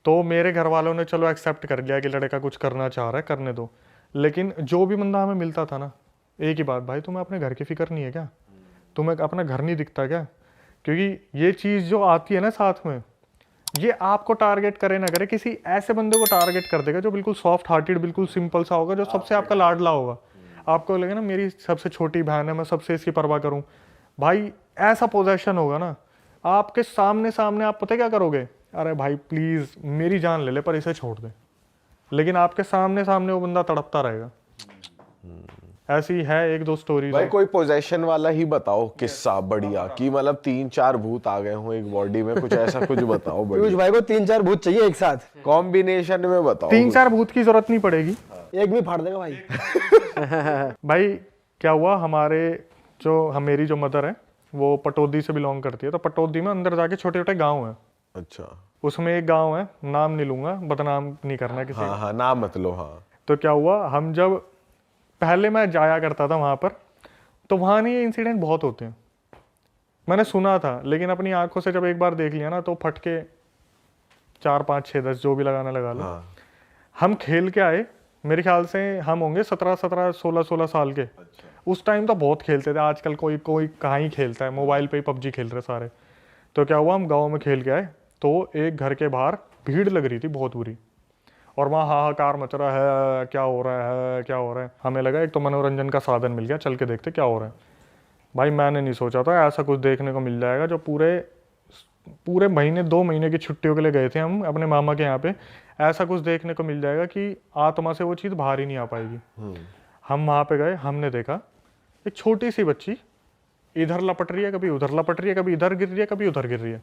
तो मेरे घर वालों ने चलो एक्सेप्ट कर लिया कि लड़का कुछ करना चाह रहा है, करने दो। लेकिन जो भी बंदा हमें मिलता था ना, एक ही बात, भाई तुम्हें अपने घर की फिक्र नहीं है क्या? तुम्हें अपना घर नहीं दिखता क्या? क्योंकि ये चीज़ जो आती है ना साथ में, ये आपको टारगेट करे ना करे, किसी ऐसे बंदे को टारगेट कर देगा जो बिल्कुल सॉफ्ट हार्टेड, बिल्कुल सिंपल सा होगा, जो सबसे आपका लाडला होगा। आपको लगेगा ना मेरी सबसे छोटी बहन है, मैं सबसे इसकी परवाह करूँ। भाई ऐसा पोजेशन होगा ना आपके सामने सामने, आप पता क्या करोगे? अरे भाई प्लीज़ मेरी जान ले ले पर इसे छोड़ दे। लेकिन आपके सामने सामने वो बंदा तड़पता रहेगा। ऐसी है एक दो स्टोरी। भाई कोई पोजेशन वाला ही बताओ किस्सा बढ़िया, कि मतलब 3-4 भूत आ गए हो एक बॉडी में, कुछ ऐसा कुछ बताओ पीयूष बढ़िया। भाई को 3-4 भूत चाहिए एक साथ, कॉम्बिनेशन में बताओ। 3-4 भूत की जरूरत नहीं पड़ेगी। एक भी फाड़ देगा भाई। भाई क्या हुआ, मेरी जो मदर है वो पटौदी से बिलोंग करती है, तो पटौदी में अंदर जाके छोटे छोटे गांव हैं। अच्छा। उसमें एक गांव है, नाम नहीं लूंगा, बदनाम नहीं करना किसी हाँ हाँ, नाम मत लो। हाँ। तो क्या हुआ, हम जब पहले मैं जाया करता था वहाँ पर, तो वहाँ नहीं ये इंसिडेंट बहुत होते हैं, मैंने सुना था। लेकिन अपनी आंखों से जब एक बार देख लिया ना तो फटके 4 5 6 10 जो भी लगाना लगा लो। हाँ। हम खेल के आए, मेरे ख्याल से हम होंगे 17 16 साल के। उस टाइम तो बहुत खेलते थे, आजकल कोई कहाँ ही खेलता है, मोबाइल पे ही पबजी खेल रहे सारे। तो क्या हुआ, हम गांव में खेल के आए तो एक घर के बाहर भीड़ लग रही थी बहुत बुरी, और वहाँ हाहाकार मच रहा है, क्या हो रहा है क्या हो रहा है। हमें लगा एक तो मनोरंजन का साधन मिल गया, चल के देखते क्या हो रहा है। भाई मैंने नहीं सोचा था ऐसा कुछ देखने को मिल जाएगा। जो पूरे महीने 2 महीने की छुट्टियों के लिए गए थे हम अपने मामा के यहाँ पे, ऐसा कुछ देखने को मिल जाएगा कि आत्मा से वो चीज़ बाहर ही नहीं आ पाएगी। हम वहाँ पे गए, हमने देखा एक छोटी सी बच्ची इधर लपट रही है, कभी उधर लपट रही है, कभी इधर गिर रही है, कभी उधर गिर रही है।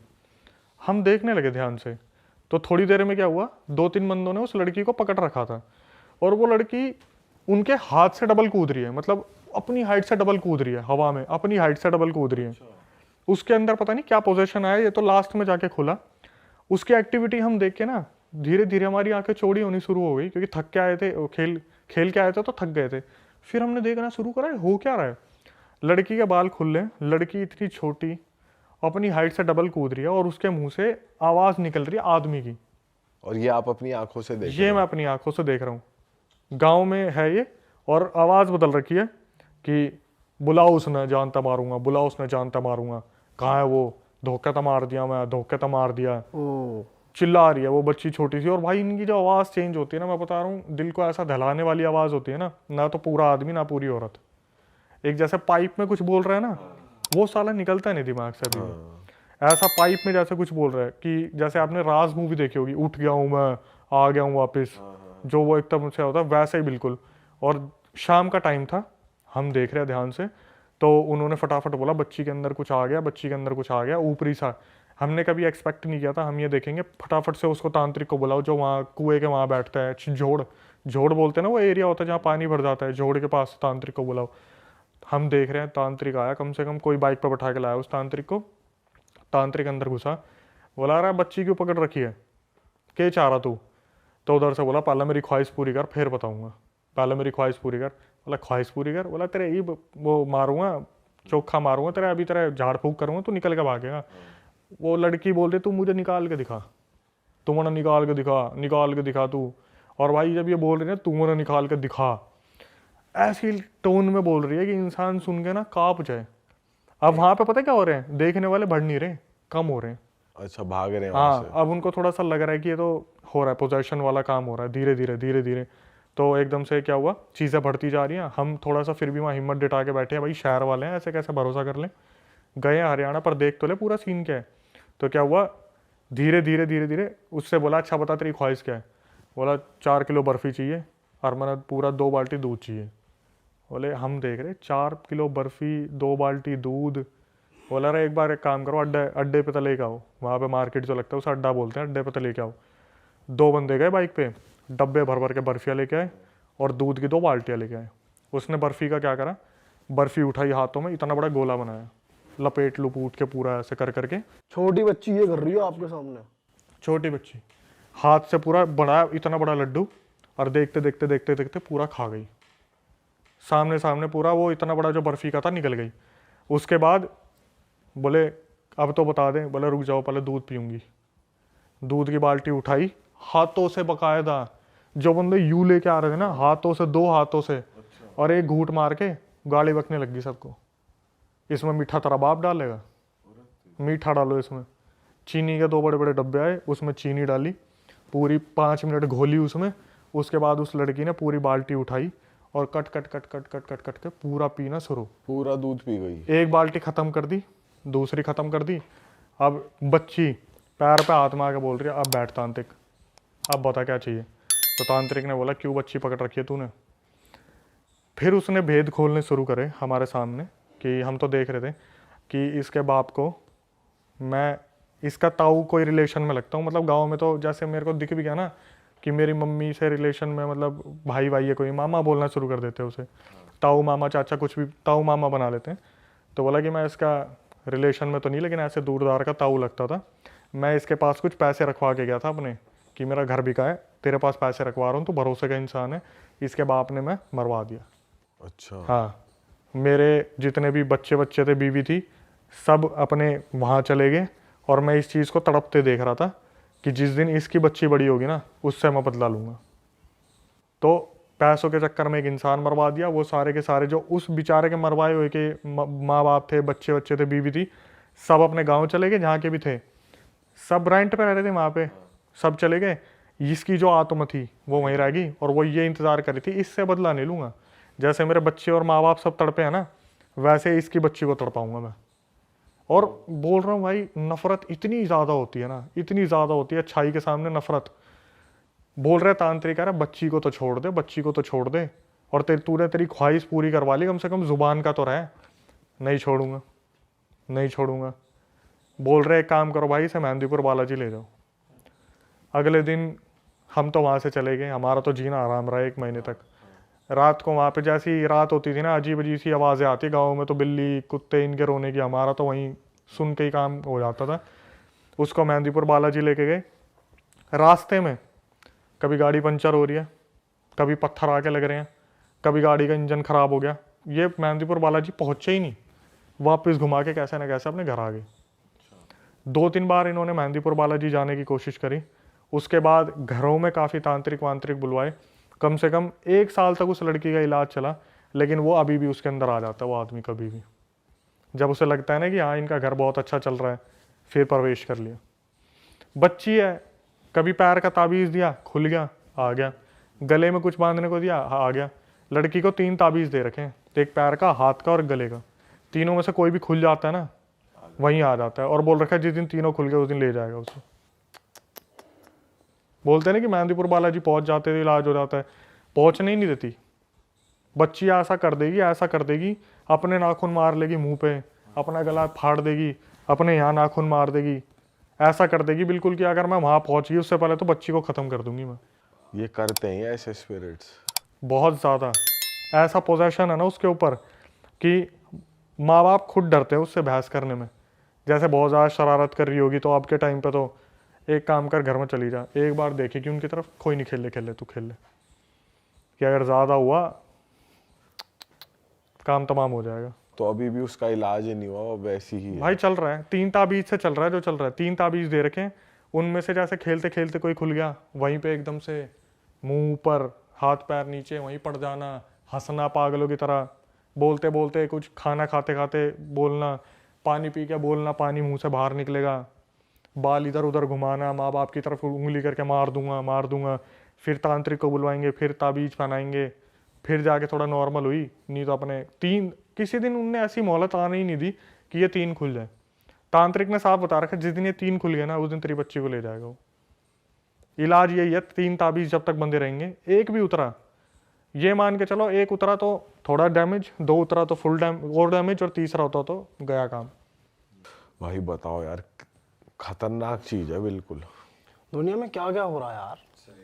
हम देखने लगे ध्यान से, तो थोड़ी देर में क्या हुआ, 2-3 बंदों ने उस लड़की को पकड़ रखा था, और वो लड़की उनके हाथ से डबल कूद रही है, मतलब अपनी हाइट से डबल कूद रही है हवा में, अपनी हाइट से डबल कूद रही है। उसके अंदर पता नहीं क्या पोजीशन आया, ये तो लास्ट में जाके खुला। उसकी एक्टिविटी हम देख के ना धीरे धीरे हमारी आंखें चौड़ी होनी शुरू हो गई, क्योंकि थक के आए थे, खेल के आए थे तो थक गए थे। फिर हमने देखना शुरू करा हो क्या रहा है। लड़की के बाल खुले, लड़की इतनी छोटी अपनी हाइट से डबल कूद रही है, और उसके मुंह से आवाज निकल रही है आदमी की। और ये आप अपनी आंखों से देख ये मैं अपनी आंखों से देख रहा हूँ, गांव में है ये, और आवाज बदल रखी है कि बुलाओ उसने जानता मारूंगा, बुलाओ उसने जानता मारूंगा, कहाँ है वो, धोखा तो मार दिया मैं, धोखा तो मार दिया। ओ चिल्ला रही है वो बच्ची छोटी सी। और भाई इनकी जो आवाज़ चेंज होती है ना, मैं बता रहा हूँ, दिल को ऐसा दहलाने वाली आवाज़ होती है ना, ना तो पूरा आदमी ना पूरी औरत, एक जैसे पाइप में कुछ बोल रहा है ना, वो साला निकलता नहीं दिमाग से अभी भी। ऐसा पाइप में जैसे कुछ बोल रहा है कि जैसे आपने राज मूवी देखी होगी, उठ गया हूँ मैं, आ गया हूँ वापस, जो वो एकदम से होता है वैसे ही बिल्कुल। और शाम का टाइम था, हम देख रहे हैं ध्यान से, तो उन्होंने फटाफट बोला बच्ची के अंदर कुछ आ गया, बच्ची के अंदर कुछ आ गया ऊपरी सा। हमने कभी एक्सपेक्ट नहीं किया था हम ये देखेंगे, फटाफट से उसको तांत्रिक को बुलाओ जो वहाँ कुएं के वहाँ बैठता है, झोड़ झोड़ बोलते हैं ना वो एरिया होता है जहाँ पानी भर जाता है, झोड़ के पास तांत्रिक को बुलाओ। हम देख रहे हैं तांत्रिक आया, कम से कम कोई बाइक पर बैठा के लाया उस तांत्रिक को। तांत्रिक अंदर घुसा, बोला रहा बच्ची क्यों पकड़ रखी है, क्या चाह रहा तू? तो उधर से बोला पहले मेरी ख्वाहिश पूरी कर फिर बताऊंगा, पहले मेरी ख्वाहिश पूरी कर। बोला ख्वाहिश पूरी कर? बोला तेरे ये वो मारूंगा, चोखा मारूंगा तेरे, अभी तेरे झाड़ फूक करूंगा, तू निकल के भागेगा। वो लड़की बोल रही तू मुझे निकाल के दिखा, तू मुझे निकाल के दिखा, निकाल के दिखा तू। और भाई जब ये बोल रही है तू मुझे निकाल के दिखा, ऐसी टोन में बोल रही है कि इंसान सुन के ना कांप जाए। अब वहां पे पता है क्या हो रहे हैं, देखने वाले बढ़ नहीं रहे, कम हो रहे हैं। अच्छा भाग रहे हैं वहाँ हाँ, से। अब उनको थोड़ा सा लग रहा है कि ये तो हो रहा है, पोजेशन वाला काम हो रहा है, धीरे धीरे धीरे धीरे। तो एकदम से क्या हुआ, चीज़ें बढ़ती जा रही हैं। हम थोड़ा सा फिर भी वहाँ हिम्मत जुटा के बैठे हैं, भाई शहर वाले हैं, ऐसे कैसे भरोसा कर लें। गए हरियाणा पर, देख तो ले पूरा सीन क्या है। तो क्या हुआ, धीरे धीरे धीरे धीरे उससे बोला अच्छा बता तेरी ख्वाहिश क्या है? बोला 4 किलो बर्फ़ी चाहिए और मैंने पूरा 2 बाल्टी दूध चाहिए। बोले हम देख रहे 4 किलो बर्फ़ी 2 बाल्टी दूध। बोला रहा एक बार एक काम करो, अड्डे अड्डे पे तो लेके आओ, वहाँ पे मार्केट जो लगता है उसे अड्डा बोलते हैं, अड्डे पे तो लेके आओ। 2 बंदे गए बाइक पे, डब्बे भर भर के बर्फ़ियाँ लेके आए और दूध की 2 बाल्टियाँ लेके आए। उसने बर्फ़ी का क्या करा, बर्फ़ी उठाई हाथों में, इतना बड़ा गोला बनाया, लपेट लुपूट के पूरा ऐसे कर करके। छोटी बच्ची ये कर रही हो आपके सामने? छोटी बच्ची हाथ से पूरा बनाया इतना बड़ा लड्डू, और देखते देखते देखते देखते पूरा खा गई सामने सामने पूरा। वो इतना बड़ा जो बर्फ़ी का था निकल गई। उसके बाद बोले अब तो बता दें। बोले रुक जाओ पहले दूध पीऊंगी। दूध की बाल्टी उठाई, हाथों से बकायदा, जो बंदे यू लेके आ रहे थे ना, हाथों से, 2 हाथों से, और एक घूंट मार के गाली बकने लग गई सबको। इसमें मीठा तेरा बाप डालेगा, मीठा डालो इसमें। चीनी के 2 बड़े बड़े डब्बे आए, उसमें चीनी डाली, पूरी 5 मिनट घोली उसमें। उसके बाद उस लड़की ने पूरी बाल्टी उठाई और cut cut cut cut cut cut cut के पूरा पीना शुरू। पूरा दूध पी गई। एक बाल्टी खत्म कर दी, दूसरी खत्म कर दी। अब बच्ची पैर पे हाथ मार के बोल रही है अब बैठ तांत्रिक, अब बता क्या चाहिए। तो तांत्रिक ने बोला क्यों बच्ची पकड़ रखी है तूने? फिर उसने भेद खोलने शुरू करे हमारे सामने, कि हम तो देख रहे थे कि इसके बाप को मैं, इसका ताऊ कोई रिलेशन में लगता हूँ। मतलब गांव में तो जैसे मेरे को दिख भी गया ना कि मेरी मम्मी से रिलेशन में, मतलब भाई भाई है कोई, मामा बोलना शुरू कर देते हैं उसे, ताऊ मामा चाचा कुछ भी ताऊ मामा बना लेते हैं। तो बोला कि मैं इसका रिलेशन में तो नहीं, लेकिन ऐसे दूरदार का ताऊ लगता था। मैं इसके पास कुछ पैसे रखवा के गया था अपने, कि मेरा घर बिका है, तेरे पास पैसे रखवा रहा हूँ, तो भरोसे का इंसान है। इसके बाप ने मैं मरवा दिया। अच्छा हाँ, मेरे जितने भी बच्चे थे, बीवी थी, सब अपने वहाँ चले गए। और मैं इस चीज़ को तड़पते देख रहा था कि जिस दिन इसकी बच्ची बड़ी होगी ना, उससे मैं बदला लूँगा। तो पैसों के चक्कर में एक इंसान मरवा दिया। वो सारे के सारे जो उस बेचारे के मरवाए हुए के माँ बाप थे, बच्चे थे, बीवी थी, सब अपने गांव चले गए, जहाँ के भी थे। सब रेंट पे रह रहे थे वहाँ पे, सब चले गए। इसकी जो आत्मा थी वो वहीं रह गई, और वो ये इंतज़ार कर रही थी इससे बदला नहीं लूँगा। जैसे मेरे बच्चे और माँ बाप सब तड़पे हैं ना, वैसे इसकी बच्ची को तड़पाऊँगा मैं। और बोल रहा हूँ भाई, नफरत इतनी ज़्यादा होती है ना, इतनी ज़्यादा होती है अच्छाई के सामने नफरत। बोल रहे तांत्रिक, अरे बच्ची को तो छोड़ दे, बच्ची को तो छोड़ दे, और तूने तेरी ख्वाहिश पूरी करवा ली, कम से कम जुबान का तो रहे। नहीं छोड़ूंगा, नहीं छोड़ूंगा। बोल रहे एक काम करो भाई, इसे मेहंदीपुर बालाजी ले जाओ। अगले दिन हम तो वहाँ से चले गए। हमारा तो जीना आराम रहा 1 महीने तक। रात को वहाँ पे जैसी रात होती थी ना, अजीब अजीब सी आवाज़ें आती गाँव में, तो बिल्ली कुत्ते इनके रोने की, हमारा तो वहीं सुन के ही काम हो जाता था। उसको मेहंदीपुर बालाजी लेके गए। रास्ते में कभी गाड़ी पंचर हो रही है, कभी पत्थर आके लग रहे हैं, कभी गाड़ी का इंजन ख़राब हो गया। ये मेहंदीपुर बालाजी पहुँचे ही नहीं, वापस घुमा के कैसे ना कैसे अपने घर आ गए। 2-3 बार इन्होंने मेहंदीपुर बालाजी जाने की कोशिश करी। उसके बाद घरों में काफ़ी तांत्रिक वांत्रिक बुलवाए। कम से कम 1 साल तक उस लड़की का इलाज चला, लेकिन वो अभी भी उसके अंदर आ जाता है वो आदमी कभी भी, जब उसे लगता है ना कि हाँ इनका घर बहुत अच्छा चल रहा है, फिर प्रवेश कर लिया। बच्ची है, कभी पैर का ताबीज़ दिया, खुल गया, आ गया, गले में कुछ बांधने को दिया, आ गया। लड़की को 3 ताबीज़ दे रखे हैं, एक पैर का, हाथ का और गले का, तीनों में से कोई भी खुल जाता है ना वहीं आ जाता है, और बोल रखा है जिस दिन तीनों खुल गए उस दिन ले जाएगा उसे। बोलते हैं ना कि मेहंदीपुर बालाजी पहुंच जाते थे, इलाज हो जाता है, पहुंचने ही नहीं देती। बच्ची ऐसा कर देगी, ऐसा कर देगी, अपने नाखून मार लेगी मुंह पे, अपना गला फाड़ देगी, अपने यहाँ नाखून मार देगी, ऐसा कर देगी बिल्कुल कि अगर मैं वहां पहुंच गई उससे पहले तो बच्ची को खत्म कर दूंगी मैं। ये करते हैं ऐसे स्पिरिट्स बहुत ज़्यादा ऐसा पोजेशन है ना उसके ऊपर कि माँ बाप खुद डरते हैं उससे बहस करने में। जैसे बहुत ज़्यादा शरारत कर रही होगी तो आपके टाइम पे तो एक काम कर, घर में चली जा, एक बार देखी कि उनकी तरफ, कोई नहीं, खेल ले तू खेल ले, कि अगर ज़्यादा हुआ काम तमाम हो जाएगा। तो अभी भी उसका इलाज ही नहीं हुआ, वो वैसी ही है। भाई चल रहा है, 3 ताबीज़ से चल रहा है जो चल रहा है, 3 ताबीज़ दे रखे हैं, उनमें से जैसे खेलते खेलते कोई खुल गया, वहीं पे एकदम से मुंह ऊपर, हाथ पैर नीचे, वहीं पड़ जाना, हंसना पागलों की तरह, बोलते बोलते कुछ, खाना खाते खाते बोलना, पानी पी के बोलना, पानी मुंह से बाहर निकलेगा, बाल इधर उधर घुमाना, माँ बाप की तरफ उंगली करके मार दूंगा, फिर तांत्रिक को बुलवाएंगे, फिर ताबीज पहनाएंगे, फिर जाके थोड़ा नॉर्मल हुई, नहीं तो अपने 3, किसी दिन उनने ऐसी मोहलत आने ही नहीं दी कि ये 3 खुल जाए। तांत्रिक ने साफ बता रखा जिस दिन ये 3 खुल गए ना उस दिन तेरी बच्ची को ले जाएगा वो। इलाज यही है, 3 ताबीज जब तक बंदे रहेंगे, एक भी उतरा, ये मान के चलो, एक उतरा तो थोड़ा डैमेज, 2 उतरा तो फुल डैमेज, और तीसरा होता तो गया काम। भाई बताओ यार, खतरनाक चीज है बिल्कुल। दुनिया में क्या क्या हो रहा है यार,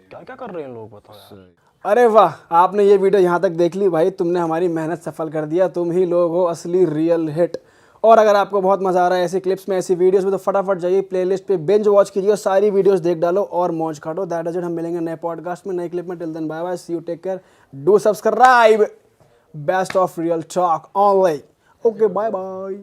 क्या क्या कर रहे हैं लोग, बताओ यार। अरे वाह, आपने ये वीडियो यहाँ तक देख ली भाई, तुमने हमारी मेहनत सफल कर दिया, तुम ही लोग हो असली रियल हिट। और अगर आपको बहुत मजा आ रहा है ऐसी क्लिप्स में, ऐसी वीडियोस में, तो फटाफट जाइए प्लेलिस्ट पे बिंज वॉच कीजिए और सारी वीडियोस देख डालो और मौज काटो। दैट इज इट, हम मिलेंगे नए पॉडकास्ट में, नई क्लिप में। Till then bye bye, see you, take care, do subscribe, best of Real Talk online. Okay, bye bye.